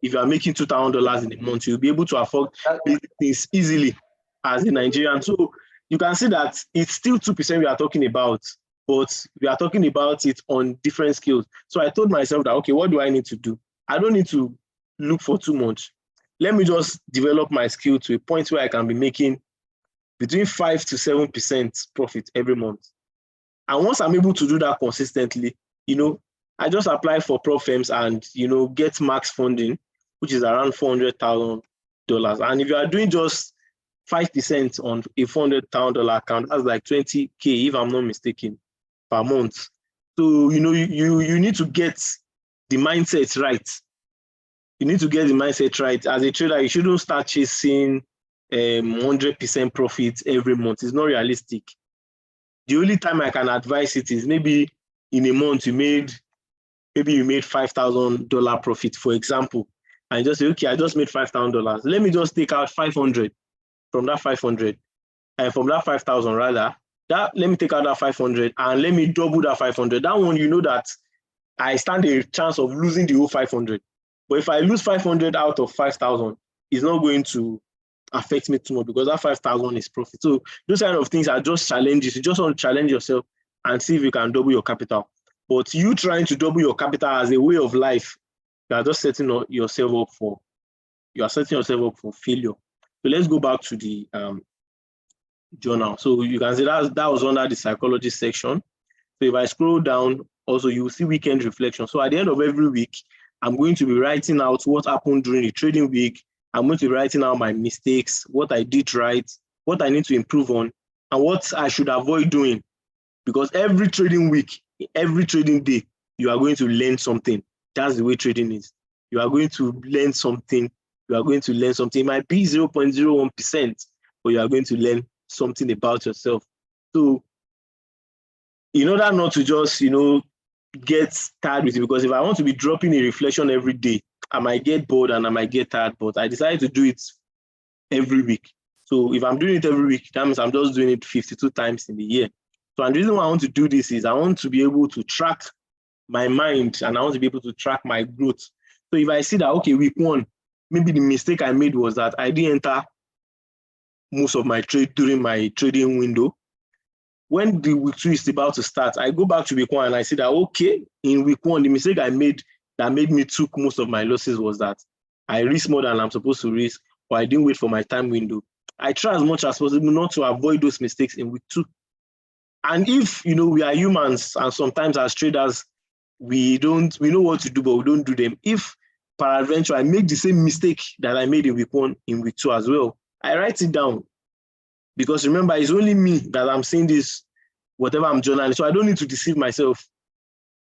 If you are making $2,000 in a month, you'll be able to afford basic things easily as a Nigerian. So you can see that it's still 2% we are talking about, but we are talking about it on different skills. So I told myself that, okay, what do I need to do? I don't need to look for too much. Let me just develop my skill to a point where I can be making between 5 to 7% profit every month. And once I'm able to do that consistently, I just apply for prop firms and, get max funding, which is around $400,000. And if you are doing just 5% on a $400,000 account, that's like $20K, if I'm not mistaken, per month. So, you need to get the mindset right. You need to get the mindset right. As a trader, you shouldn't start chasing 100% profit every month. It's not realistic. The only time I can advise it is maybe in a month you made $5,000 profit, for example, and just say, okay, I just made $5,000. Let me just take out 500 from that 500, and from that 5,000 rather. Let me take out that 500 and let me double that 500. That one, that I stand a chance of losing the whole 500. But if I lose 500 out of 5,000, it's not going to affect me too much because that 5,000 is profit. So those kind of things are just challenges. You just want to challenge yourself and see if you can double your capital. But you trying to double your capital as a way of life, you are just setting yourself up for failure. So let's go back to the journal. So you can see that was under the psychology section. So if I scroll down, also you will see weekend reflection. So at the end of every week, I'm going to be writing out what happened during the trading week. I'm going to be writing out my mistakes, what I did right, what I need to improve on, and what I should avoid doing. Because every trading week, every trading day, you are going to learn something. That's the way trading is. You are going to learn something. It might be 0.01%, but you are going to learn something about yourself. So in order not to just, get tired with it, because if I want to be dropping a reflection every day, I might get bored and I might get tired, but I decided to do it every week. So if I'm doing it every week, that means I'm just doing it 52 times in the year. So and the reason why I want to do this is I want to be able to track my mind and I want to be able to track my growth. So if I see that, okay, week one, maybe the mistake I made was that I didn't enter most of my trade during my trading window. When the week two is about to start, I go back to week one and I see that, okay, in week one, the mistake I made that made me took most of my losses was that I risk more than I'm supposed to risk, or I didn't wait for my time window. I try as much as possible not to avoid those mistakes in week two. And if, we are humans and sometimes as traders, we know what to do, but we don't do them. If peradventure I make the same mistake that I made in week one, in week two as well, I write it down. Because remember, it's only me that I'm saying this, whatever I'm journaling. So I don't need to deceive myself.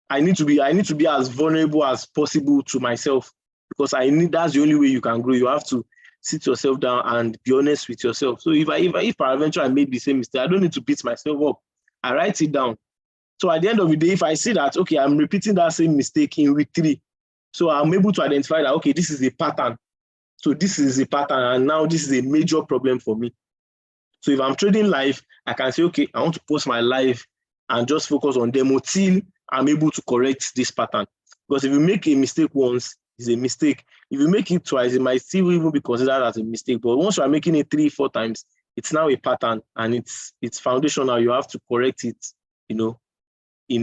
I need to be as vulnerable as possible to myself, because that's the only way you can grow. You have to sit yourself down and be honest with yourself. So if peradventure I made the same mistake, I don't need to beat myself up. I write it down. So at the end of the day, if I see that, okay, I'm repeating that same mistake in week three, so I'm able to identify that, okay, this is a pattern. So this is a pattern, and now this is a major problem for me. So if I'm trading live, I can say, okay, I want to post my live and just focus on them until I'm able to correct this pattern. Because if you make a mistake once, it's a mistake. If you make it twice, it might still even be considered as a mistake. But once you are making it 3-4 times, it's now a pattern and it's foundational. You have to correct it, in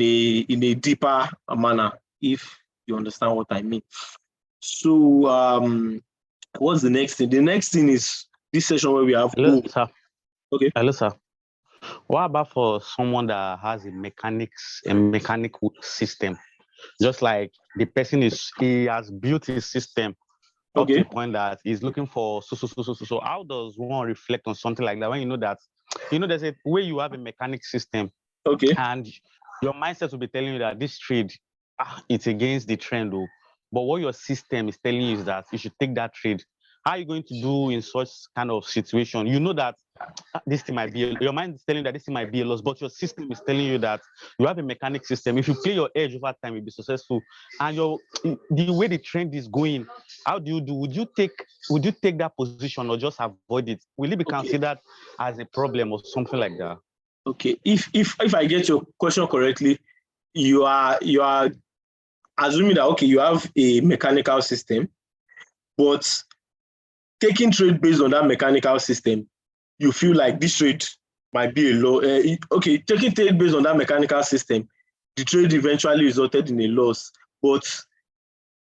a deeper manner, if you understand what I mean. So what's the next thing? The next thing is this session where we have Hello, sir. Okay. Hello, sir. What about for someone that has a mechanical system? Just like the person he has built his system up to the point that he's looking for so. How does one reflect on something like that when you know that, there's a way you have a mechanic system, and your mindset will be telling you that this trade, it's against the trend, but what your system is telling you is that you should take that trade. How are you going to do in such kind of situation? You know that this thing might be, your mind is telling you that this thing might be a loss, but your system is telling you that you have a mechanic system. If you play your edge over time, you'll be successful. And the way the trend is going, how do you do? Would you take that position or just avoid it? Will it be considered as a problem or something like that? Okay, if I get your question correctly, you are assuming that okay, you have a mechanical system, but taking trade based on that mechanical system, you feel like this trade might be a low. Okay, taking trade based on that mechanical system, the trade eventually resulted in a loss. But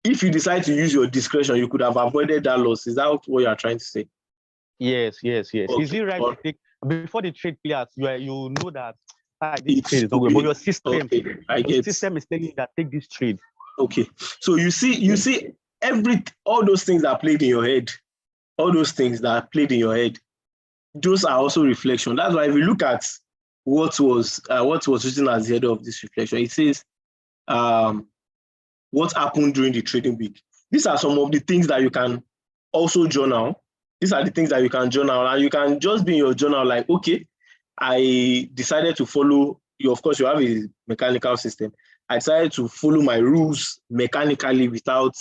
if you decide to use your discretion, you could have avoided that loss. Is that what you are trying to say? Yes. Okay. Is it right to take before the trade players? You know that this trade is not good, but your system, system is telling you that take this trade. Okay, so you see all those things that are played in your head, those are also reflection. That's why if you look at what was written as the header of this reflection, it says what happened during the trading week. These are some of the things that you can also journal. These are the things that you can journal, and you can just be in your journal like, okay, I decided to follow you. Of course, you have a mechanical system. I decided to follow my rules mechanically without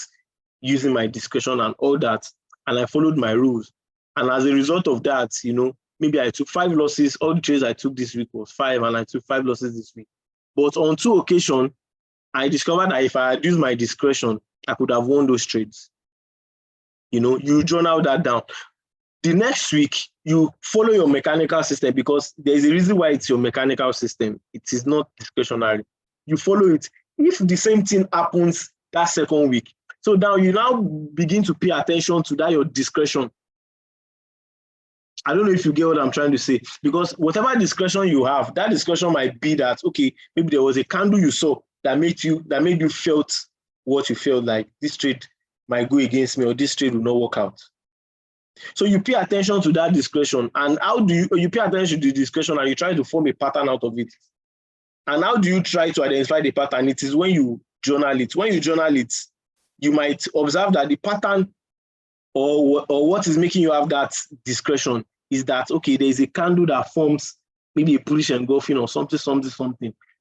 using my discretion and all that. And I followed my rules. And as a result of that, maybe I took 5 losses. All the trades I took this week was 5, and I took 5 losses this week. But on 2 occasions, I discovered that if I had used my discretion, I could have won those trades. You journal that down. The next week, you follow your mechanical system because there's a reason why it's your mechanical system. It is not discretionary. You follow it. If the same thing happens that second week, so now you begin to pay attention to that your discretion. I don't know if you get what I'm trying to say, because whatever discretion you have, that discretion might be that, okay, maybe there was a candle you saw that made you felt what you felt like this trade might go against me or this trade will not work out. So you pay attention to that discretion, and how do you pay attention to the discretion and you try to form a pattern out of it. And how do you try to identify the pattern? It is when you journal it. When you journal it, you might observe that the pattern or what is making you have that discretion is that, okay, there is a candle that forms maybe a bullish engulfing or something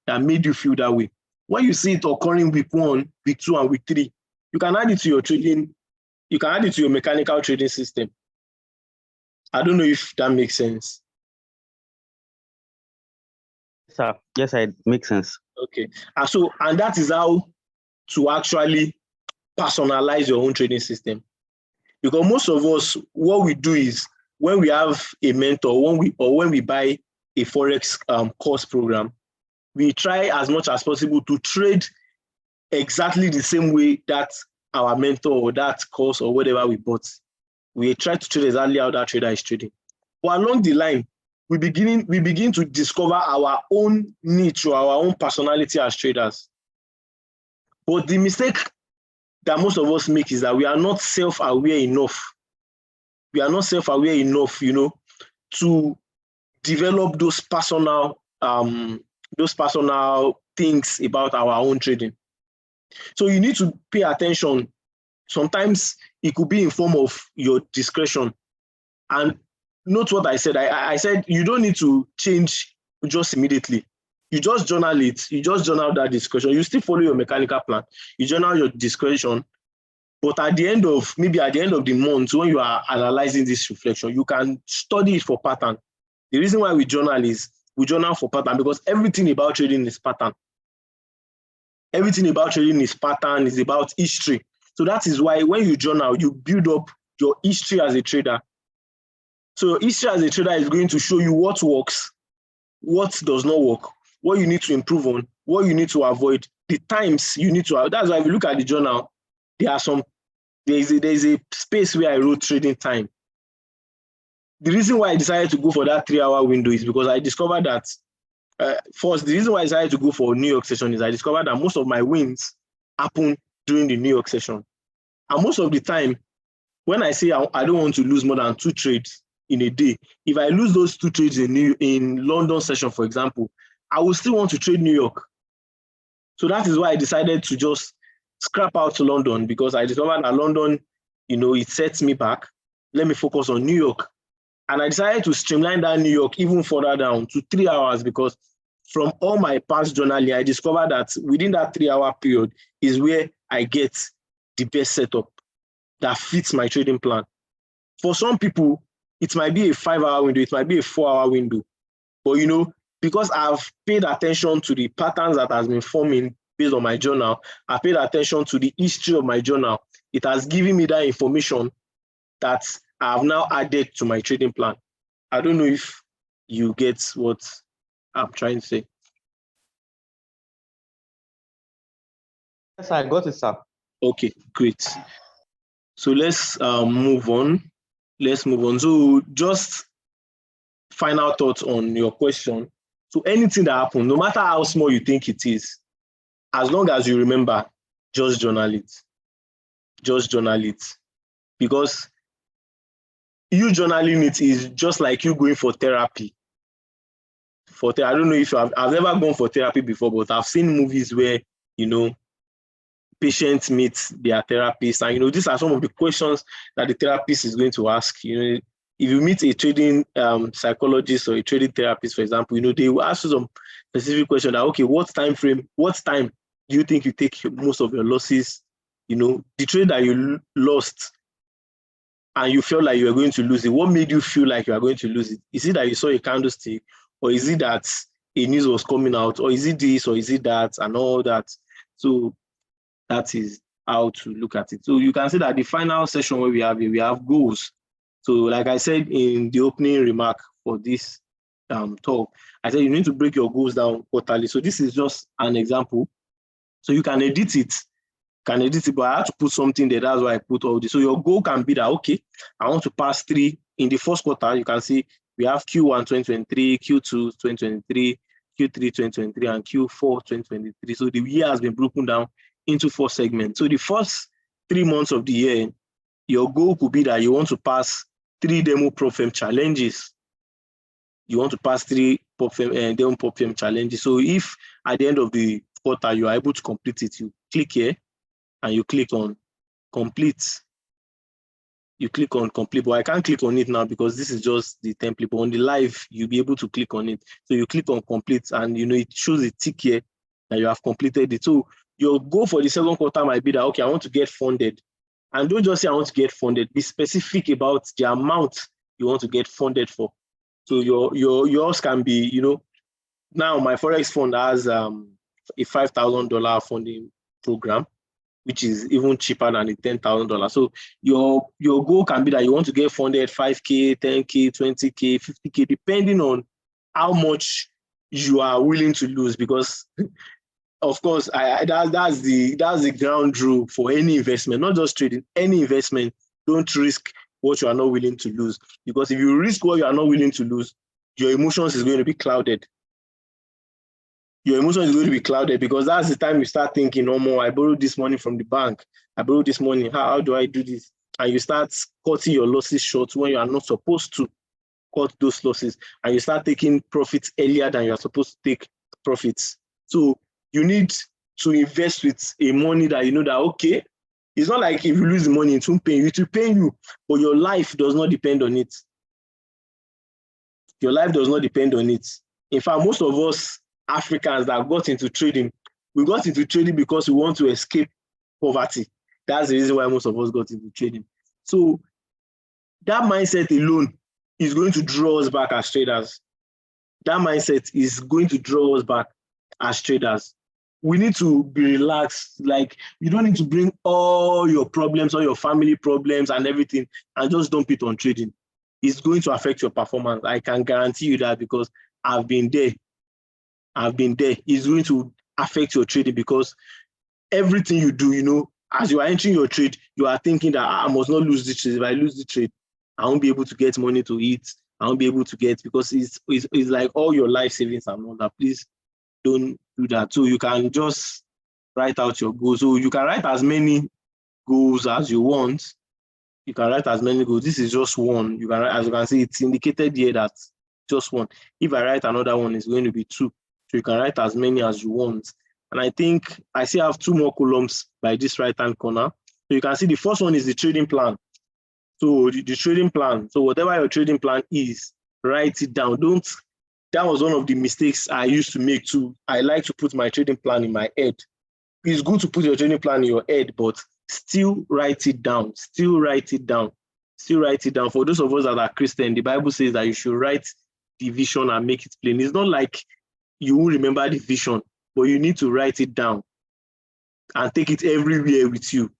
that made you feel that way. When you see it occurring week 1, week 2, and week 3, you can add it to your trading. You can add it to your mechanical trading system. I don't know if that makes sense. Sir, yes, it makes sense. Okay. And that is how to actually personalize your own trading system. Because most of us, what we do is when we have a mentor, when we buy a Forex course program, we try as much as possible to trade exactly the same way that our mentor or that course or whatever we bought. We try to trade exactly how that trader is trading. But along the line, we begin to discover our own niche or our own personality as traders. But the mistake that most of us make is that we are not self-aware enough. We are not self-aware enough, to develop those personal things about our own trading. So you need to pay attention. Sometimes it could be in form of your discretion. And note what I said. I said you don't need to change just immediately. You just journal it. You just journal that discretion. You still follow your mechanical plan. You journal your discretion. But at the end of the month, when you are analyzing this reflection, you can study it for pattern. The reason why we journal is we journal for pattern because everything about trading is pattern. Everything about trading is pattern, is about history. So that is why when you journal, you build up your history as a trader. So history as a trader is going to show you what works, what does not work, what you need to improve on, what you need to avoid, the times you need to. That's why if you look at the journal, there is a space where I wrote trading time. The reason why I decided to go for that 3-hour window is because I discovered that first, the reason why I decided to go for New York session is I discovered that most of my wins happen during the New York session. And most of the time, when I say I don't want to lose more than 2 trades in a day, if I lose those 2 trades in London session, for example, I will still want to trade New York. So that is why I decided to just scrap out to London, because I discovered that London, it sets me back. Let me focus on New York. And I decided to streamline that New York even further down to 3 hours, because from all my past journaling, I discovered that within that 3-hour period is where I get the best setup that fits my trading plan. For some people, it might be a 5-hour window, it might be a 4-hour window. But because I've paid attention to the patterns that has been forming based on my journal, I paid attention to the history of my journal. It has given me that information that I have now added to my trading plan. I don't know if you get what I'm trying to say. Yes, I got it, sir. Okay, great. So let's move on. So just final thoughts on your question. So anything that happens, no matter how small you think it is, as long as you remember, just journal it. Just journal it. Because you journaling it is just like you going for therapy. I don't know if I've never gone for therapy before, but I've seen movies where, patients meet their therapist, and these are some of the questions that the therapist is going to ask. If you meet a trading psychologist or a trading therapist, for example, they will ask you some specific question that, okay, what time do you think you take most of your losses? The trade that you lost and you felt like you were going to lose it, what made you feel like you are going to lose it? Is it that you saw a candlestick, or is it that a news was coming out, or is it this, or is it that, and all that? So that is how to look at it. So you can see that the final session where we have goals. So like I said in the opening remark for this talk, I said you need to break your goals down quarterly. So this is just an example. So you can edit it. But I had to put something there. That's why I put all this. So your goal can be that, okay, I want to pass 3 in the first quarter. You can see we have Q1 2023, Q2 2023, Q3 2023, and Q4 2023. So the year has been broken down into 4 segments. So the first 3 months of the year, your goal could be that you want to pass 3 demo prop firm challenges. You want to pass 3 demo prop firm challenges. So if at the end of the quarter you are able to complete it, you click here and you click on complete. You click on complete, but I can't click on it now because this is just the template. But on the live, you'll be able to click on it. So you click on complete, and it shows a tick here that you have completed it. So your goal for the second quarter might be that, okay, I want to get funded. And don't just say I want to get funded. Be specific about the amount you want to get funded for. So yours can be, now my Forex fund has a $5,000 funding program, which is even cheaper than the $10,000. So your goal can be that you want to get funded 5K, 10K, 20K, 50K, depending on how much you are willing to lose. Because of course, that's the ground rule for any investment, not just trading. Any investment, don't risk what you are not willing to lose. Because if you risk what you are not willing to lose, your emotions is going to be clouded. Your emotion is going to be clouded, because that's the time you start thinking, oh, more, I borrowed this money from the bank. I borrowed this money. How do I do this? And you start cutting your losses short when you are not supposed to cut those losses. And you start taking profits earlier than you are supposed to take profits. So you need to invest with a money that you know that, okay, it's not like if you lose the money, it won't pay you. It will pay you, but your life does not depend on it. Your life does not depend on it. In fact, most of us Africans that got into trading, we got into trading because we want to escape poverty. That's the reason why most of us got into trading. So that mindset alone is going to draw us back as traders. That mindset is going to draw us back as traders. We need to be relaxed. Like, you don't need to bring all your problems, all your family problems and everything, and just dump it on trading. It's going to affect your performance. I can guarantee you that, because I've been there. It's going to affect your trading, because everything you do, as you are entering your trade, you are thinking that I must not lose this trade. If I lose the trade, I won't be able to get money to eat. I won't be able to get, because it's like all your life savings and all that. Please don't do that. So you can just write out your goals. So you can write as many goals as you want. You can write as many goals. This is just one. You can, as you can see, it's indicated here that just one. If I write another one, it's going to be 2. So you can write as many as you want. And I think I still have 2 more columns by this right-hand corner. So you can see the first one is the trading plan. So the trading plan, so whatever your trading plan is, write it down. That was one of the mistakes I used to make too. I like to put my trading plan in my head. It's good to put your trading plan in your head, but still write it down. Still write it down. Still write it down. For those of us that are Christian, the Bible says that you should write the vision and make it plain. It's not like you will remember the vision, but you need to write it down and take it everywhere with you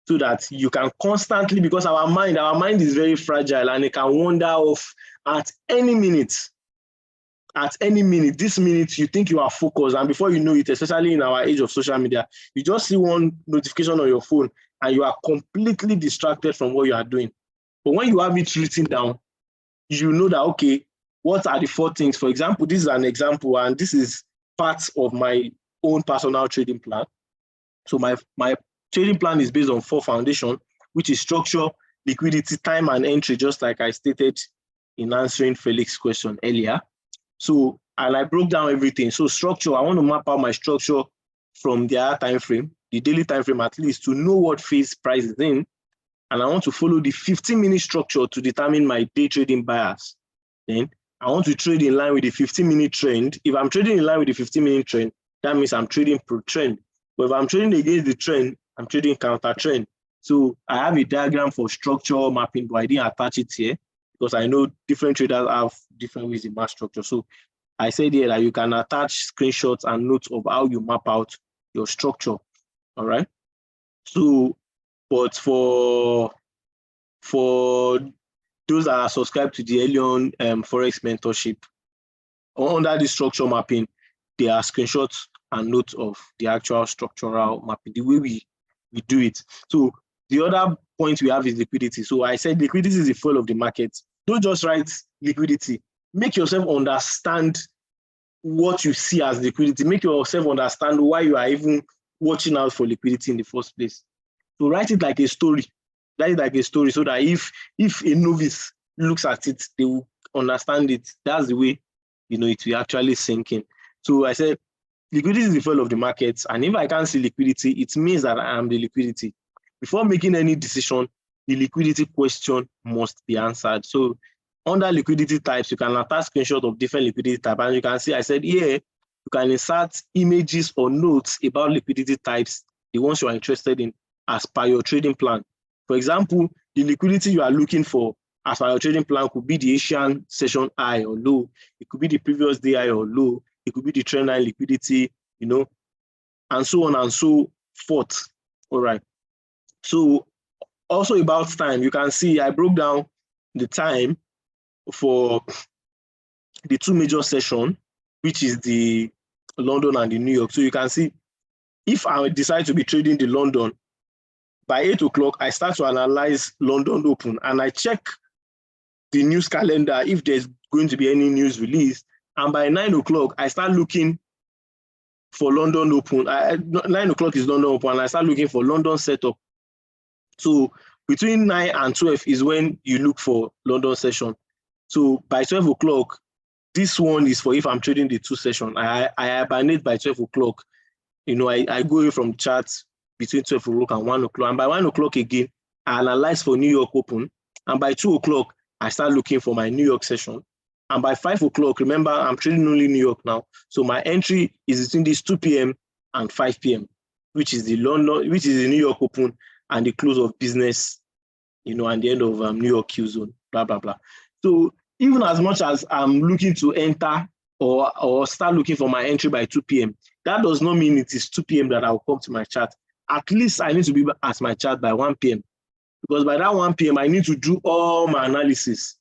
so that you can constantly, because our mind is very fragile and it can wander off at any minute. At any minute, this minute, you think you are focused, and before you know it, especially in our age of social media, you just see one notification on your phone and you are completely distracted from what you are doing. But when you have it written down, you know that, okay, what are the 4 things? For example, this is an example, and this is part of my own personal trading plan. So my trading plan is based on 4 foundations, which is structure, liquidity, time, and entry, just like I stated in answering Felix's question earlier. So, and I broke down everything. So structure, I want to map out my structure from their time frame, the daily time frame at least, to know what phase price is in. And I want to follow the 15-minute structure to determine my day trading bias. Then I want to trade in line with the 15-minute trend. If I'm trading in line with the 15-minute trend, that means I'm trading pro trend. But if I'm trading against the trend, I'm trading counter trend. So I have a diagram for structure mapping, but I didn't attach it here because I know different traders have different ways in map structure. So I said here that you can attach screenshots and notes of how you map out your structure. All right. So, but for those that are subscribed to the ELYON Forex mentorship, under the structure mapping, there are screenshots and notes of the actual structural mapping, the way we do it. So the other point we have is liquidity. So I said liquidity is the fuel of the market. Don't just write liquidity. Make yourself understand what you see as liquidity. Make yourself understand why you are even watching out for liquidity in the first place. So write it like a story. Write it like a story so that if a novice looks at it, they will understand it. That's the way, it will actually sink in. So I said liquidity is the fuel of the market. And if I can't see liquidity, it means that I am the liquidity. Before making any decision, the liquidity question must be answered. So under liquidity types, you can attach screenshots of different liquidity types. And you can see, I said here, you can insert images or notes about liquidity types, the ones you are interested in, as per your trading plan. For example, the liquidity you are looking for as per your trading plan could be the Asian session high or low. It could be the previous day high or low. It could be the trend line liquidity, and so on and so forth. All right. So also about time, you can see I broke down the time for the 2 major sessions, which is the London and the New York. So you can see if I decide to be trading the London, by 8 o'clock, I start to analyze London Open and I check the news calendar if there's going to be any news release. And by 9 o'clock, I start looking for London Open. 9 o'clock is London Open and I start looking for London setup. So between 9 and 12 is when you look for London session. So by 12 o'clock, this one is for if I'm trading the 2 sessions. I hibernate by 12 o'clock. I go away from charts between 12 o'clock and 1 o'clock. And by 1 o'clock again, I analyze for New York Open. And by 2 o'clock, I start looking for my New York session. And by 5 o'clock, remember, I'm trading only New York now. So my entry is between this 2 p.m. and 5 p.m., which is the New York Open and the close of business, and the end of New York Q zone, blah, blah, blah. So even as much as I'm looking to enter or start looking for my entry by 2 p.m., that does not mean it is 2 p.m. that I'll come to my chart. At least I need to be at my chart by 1 p.m. because by that 1 p.m., I need to do all my analysis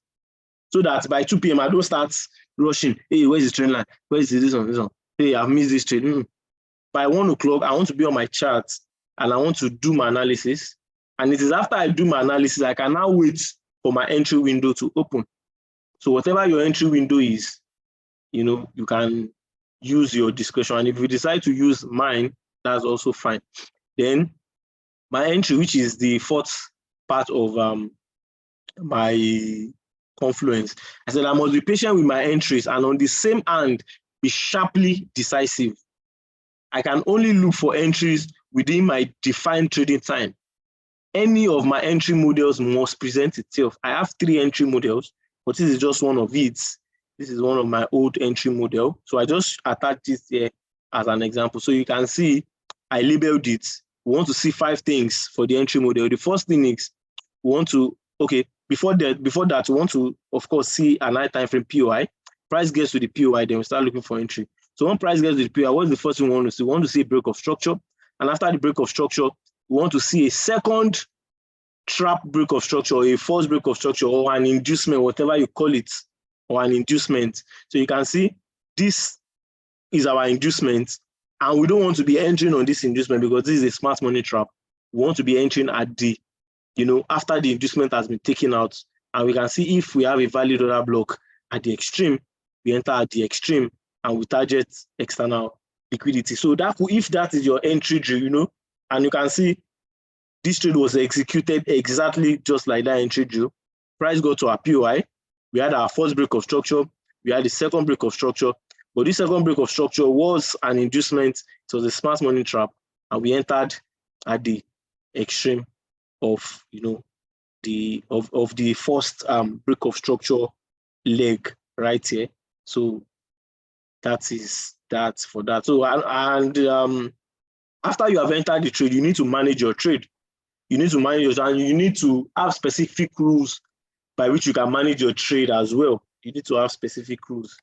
so that by 2 p.m., I don't start rushing. Hey, where's the trend line? Where is this one? Hey, I've missed this trade. By 1 o'clock, I want to be on my chart and I want to do my analysis. And it is after I do my analysis, I can now wait for my entry window to open. So whatever your entry window is, you can use your discretion. And if you decide to use mine, that's also fine. Then my entry, which is the 4th part of my confluence, I said I must be patient with my entries and on the same hand, be sharply decisive. I can only look for entries within my defined trading time. any of my entry models must present itself. I have 3 entry models, but this is just one of it. This is one of my old entry model. So I just attach this here as an example. So you can see I labeled it. We want to see 5 things for the entry model. The first thing is we want to, okay, before that, we want to, of course, see an high time frame POI. Price gets to the POI, then we start looking for entry. So when price gets to the POI, what's the first thing we want to see? We want to see a break of structure. And after the break of structure, we want to see a second trap break of structure, a false break of structure, or an inducement, whatever you call it, or an inducement. So you can see this is our inducement, and we don't want to be entering on this inducement because this is a smart money trap. We want to be entering at the, after the inducement has been taken out, and we can see if we have a valid order block at the extreme, we enter at the extreme and we target external liquidity. So that, if that is your entry drill, and you can see this trade was executed exactly just like that entry drill. Price got to our POI. We had our first break of structure. We had the second break of structure. But this second break of structure was an inducement. It was a smart money trap. And we entered at the extreme of, the first break of structure leg right here. So that is that for that. So, and after you have entered the trade, you need to manage your trade. You need to manage your, and you need to have specific rules by which you can manage your trade as well. You need to have specific rules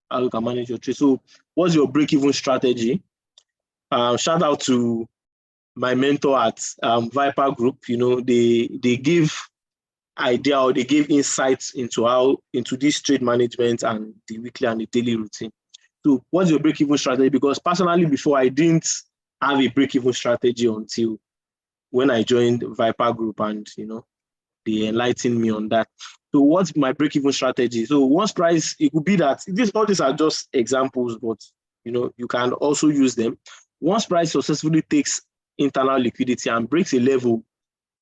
how you can manage your trade. So what's your break-even strategy? Shout out to my mentor at Viper Group. They give idea, or they give insights into this trade management and the weekly and the daily routine. So what's your break-even strategy? Because personally, before, I didn't have a break-even strategy until when I joined Viper Group, and they enlightened me on that. So what's my break-even strategy? So once price, it could be that all these are just examples, but you can also use them. Once price successfully takes internal liquidity and breaks a level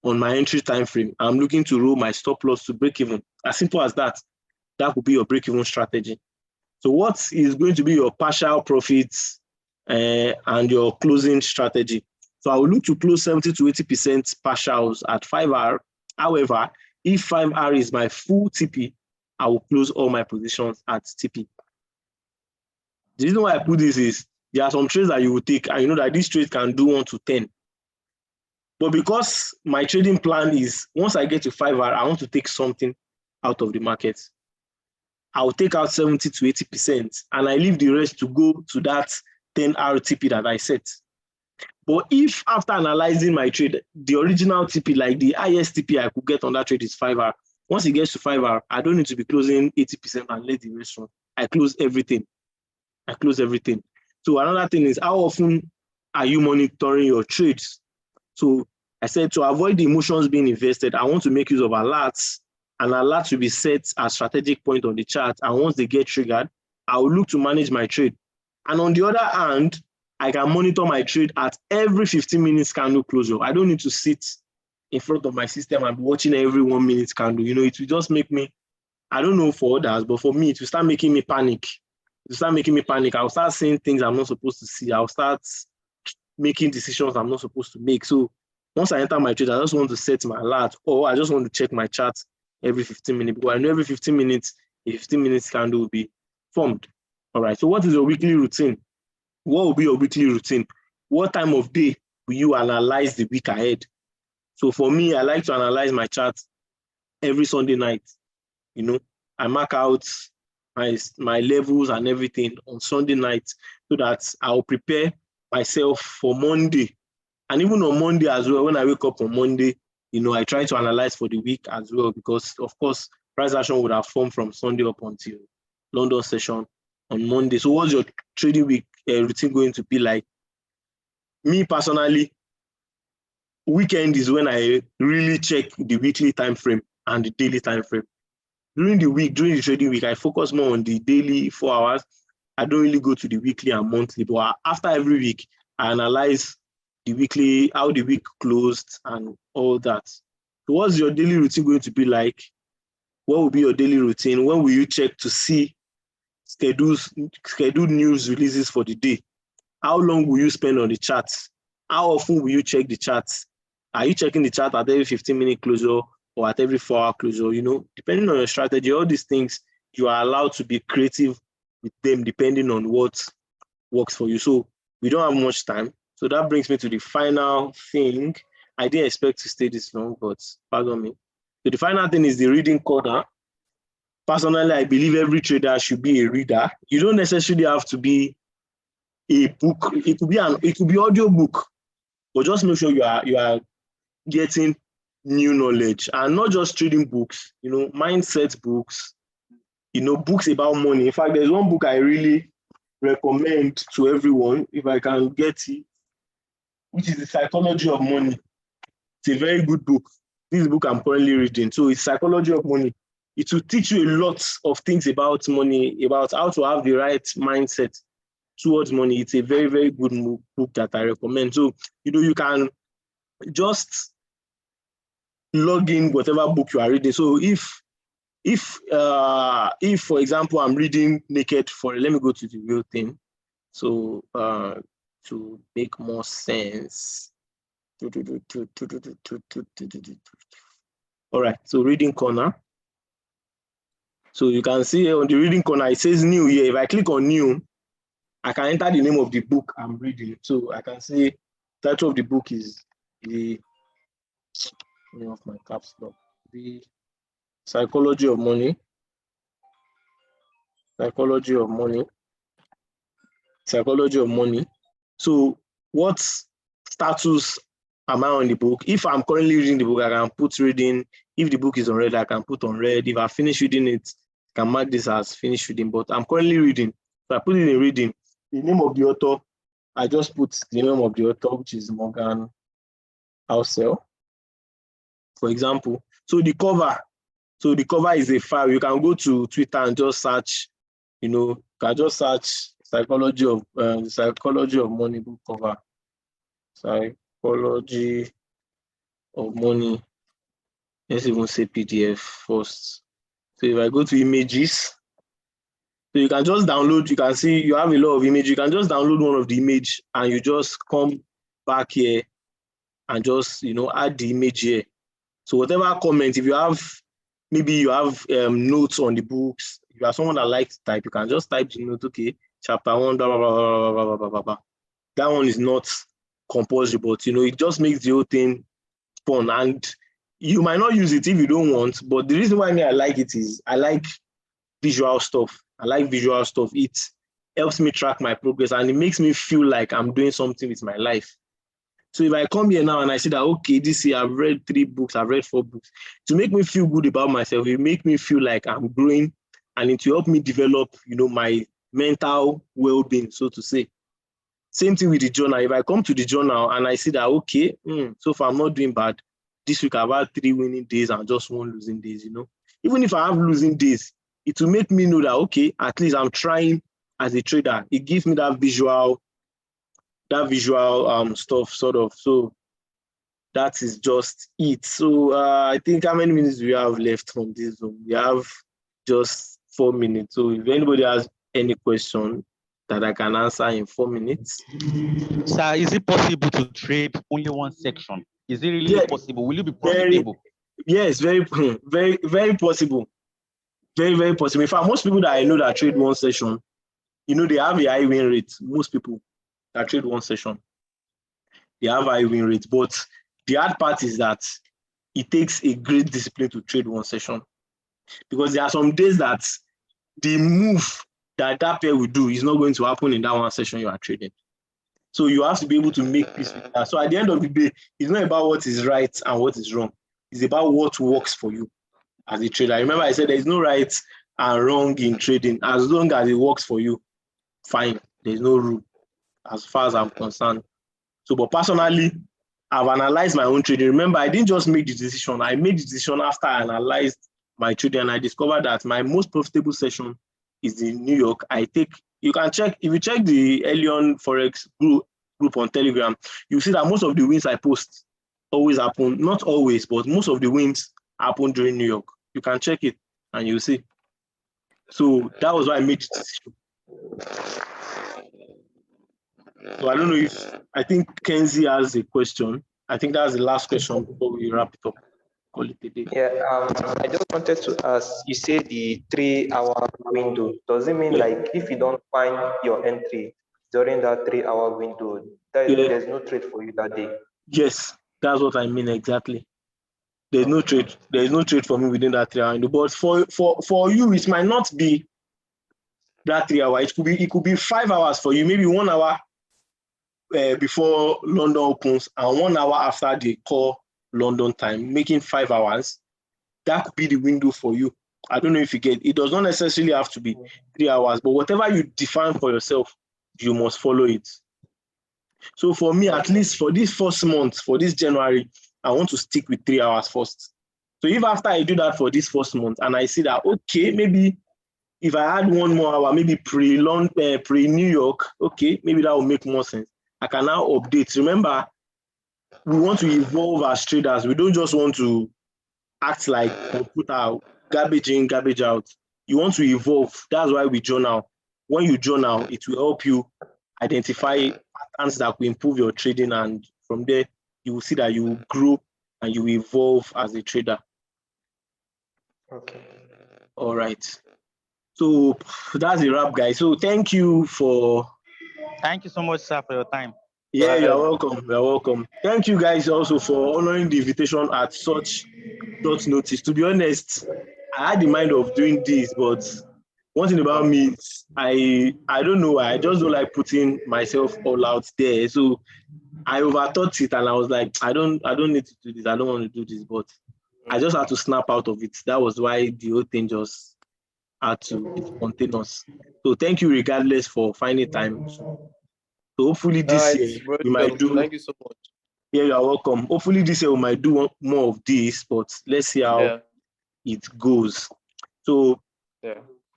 on my entry time frame, I'm looking to roll my stop loss to break even. As simple as that. That could be your break-even strategy. So what is going to be your partial profits and your closing strategy? So I will look to close 70 to 80% partials at 5R. However, if 5R is my full TP, I will close all my positions at TP. The reason why I put this is there are some trades that you will take, and you know that this trade can do 1 to 10. But because my trading plan is, once I get to 5R, I want to take something out of the market. I will take out 70 to 80%, and I leave the rest to go to that 10R TP that I set. But if after analyzing my trade, the original TP, like the highest TP I could get on that trade is 5R. Once it gets to 5R, I don't need to be closing 80% and let the rest run. I close everything. So another thing is, how often are you monitoring your trades? So I said, to avoid the emotions being invested, I want to make use of alerts, and alerts will be set as strategic point on the chart. And once they get triggered, I will look to manage my trade. And on the other hand, I can monitor my trade at every 15 minutes candle closure. I don't need to sit in front of my system and be watching every 1 minute candle. It will just make me, I don't know for others, but for me, it will start making me panic. I'll start saying things I'm not supposed to see. I'll start making decisions I'm not supposed to make. So once I enter my trade, I just want to set my alert, or I just want to check my chart every 15 minutes, because I know every 15 minutes, a 15 minutes candle will be formed. All right, so what is your weekly routine? What will be your weekly routine? What time of day will you analyze the week ahead? So for me, I like to analyze my chart every Sunday night. I mark out my levels and everything on Sunday night, so that I'll prepare myself for Monday. And even on Monday as well, when I wake up on Monday, I try to analyze for the week as well, because of course, price action would have formed from Sunday up until London session on Monday. So what's your trading week routine going to be like? Me personally, weekend is when I really check the weekly time frame and the daily time frame. During the trading week, I focus more on the daily 4 hours. I don't really go to the weekly and monthly, but after every week, I analyze the weekly, how the week closed and all that. So what's your daily routine going to be like? What will be your daily routine? When will you check to see scheduled news releases for the day? How long will you spend on the charts? How often will you check the charts? Are you checking the chart at every 15-minute closure or at every 4-hour closure? You know, depending on your strategy, all these things, you are allowed to be creative with them depending on what works for you. So we don't have much time. So that brings me to the final thing. I didn't expect to stay this long, but pardon me. So the final thing is the reading corner. Personally, I believe every trader should be a reader. You don't necessarily have to be a book. It could be audio book, but just make sure you are getting new knowledge, and not just trading books, you know, mindset books, you know, books about money. In fact, there's one book I really recommend to everyone, if I can get it, which is The Psychology of Money. It's a very good book. This book I'm currently reading. So it's Psychology of Money. It will teach you a lot of things about money, about how to have the right mindset towards money. It's a very, very good book that I recommend. So, you know, you can just log in whatever book you are reading. So if for example, I'm reading Naked Forex, let me go to the real thing. So to make more sense. All right, so reading corner. So you can see on the reading corner, it says new here. If I click on new, I can enter the name of the book I'm reading. So I can say the title of the book is the name of my caps lock. The Psychology of Money. Psychology of Money. Psychology of Money. So what status am I on the book? If I'm currently reading the book, I can put reading. If the book is on read, I can put on read. If I finish reading it, I can mark this as finished reading. But I'm currently reading. So I put it in reading. The name of the author, I just put the name of the author, which is Morgan Housel, for example. So the cover is a file. You can go to Twitter and just search, you know, you can just search Psychology of Money book cover. Psychology of Money. Let's even say PDF first. So if I go to images, so you can just download, you can see you have a lot of images. You can just download one of the image and you just come back here and just, you know, add the image here. So whatever comment, if you have, maybe you have notes on the books, if you are someone that likes to type, you can just type the note, okay, chapter 1, blah, blah, blah, blah, blah, blah, blah, blah, blah. That one is not compulsory, but, you know, it just makes the whole thing fun. And you might not use it if you don't want, but the reason why I like it is I like visual stuff. I like visual stuff. It helps me track my progress and it makes me feel like I'm doing something with my life. So if I come here now and I see that, okay, this year I've read 3 books, I've read 4 books, to make me feel good about myself, it make me feel like I'm growing and it will help me develop, you know, my mental well-being, so to say. Same thing with the journal. If I come to the journal and I see that, okay, so far I'm not doing bad. This week I've had 3 winning days and just 1 losing days, you know. Even if I have losing days, it will make me know that, okay, at least I'm trying as a trader. It gives me that visual stuff, sort of. So that is just it. So I think how many minutes do we have left on this Zoom? We have just 4 minutes. So if anybody has any question that I can answer in 4 minutes. Sir, is it possible to trade only one section? Is it really possible? Will you be profitable? Yes, very, very, very possible. Very, very possible. In fact, most people that I know that trade one session, you know, they have a high win rate. Most people that trade one session, they have high win rate. But the hard part is that it takes a great discipline to trade one session, because there are some days that the move that pair will do is not going to happen in that one session you are trading. So you have to be able to make peace with that. So at the end of the day, it's not about what is right and what is wrong. It's about what works for you as a trader. Remember, I said there is no right and wrong in trading. As long as it works for you, fine. There's no rule as far as I'm concerned. So, but personally, I've analyzed my own trading. Remember, I didn't just make the decision. I made the decision after I analyzed my trading, and I discovered that my most profitable session is in New York. You can check, if you check the ELYON FOREX group on Telegram, you see that most of the wins I post always happen, not always, but most of the wins happen during New York. You can check it and you'll see. So that was why I made the decision. So I don't know if, I think Kenzie has a question. I think that's the last question before we wrap it up. Call it a day. Yeah, I just wanted to ask, you say the 3-hour window. Does it mean like if you don't find your entry during that 3-hour window, there's no trade for you that day? Yes, that's what I mean exactly. There's no trade. There is no trade for me within that 3 hour window. But for you, it might not be that 3 hour. It could be 5 hours for you. Maybe 1 hour before London opens and 1 hour after the core London time, making 5 hours. That could be the window for you. I don't know if you get it. Does not necessarily have to be 3 hours, but whatever you define for yourself, you must follow it. So for me, at least for this first month, for this January, I want to stick with 3 hours first. So if after I do that for this first month and I see that, okay, maybe if I add 1 more hour, maybe pre-New York, okay, maybe that will make more sense. I can now update. Remember, we want to evolve as traders. We don't just want to act like computer, garbage in, garbage out. You want to evolve. That's why we journal. When you journal, it will help you identify patterns that will improve your trading, and from there, you will see that you will grow and you will evolve as a trader. Okay. All right. So that's a wrap, guys. So thank you for... Thank you so much, sir, for your time. Yeah, you're welcome. You're welcome. Thank you guys also for honoring the invitation at such short notice. To be honest, I had the mind of doing this, but one thing about me is I don't know why. I just don't like putting myself all out there. So I overthought it and I was like, I don't need to do this. I don't want to do this, but I just had to snap out of it. That was why the whole thing just had to be spontaneous. So thank you regardless for finding time. So hopefully this year we might do. Thank you so much. Yeah, you're welcome. Hopefully this year we might do more of this, but let's see how it goes. So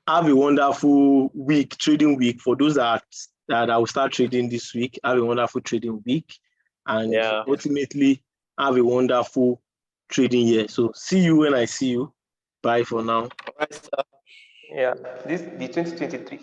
have a wonderful week, trading week. For those that will start trading this week, have a wonderful trading week. And ultimately have a wonderful trading year. So see you when I see you. Bye for now. Yeah, the 2023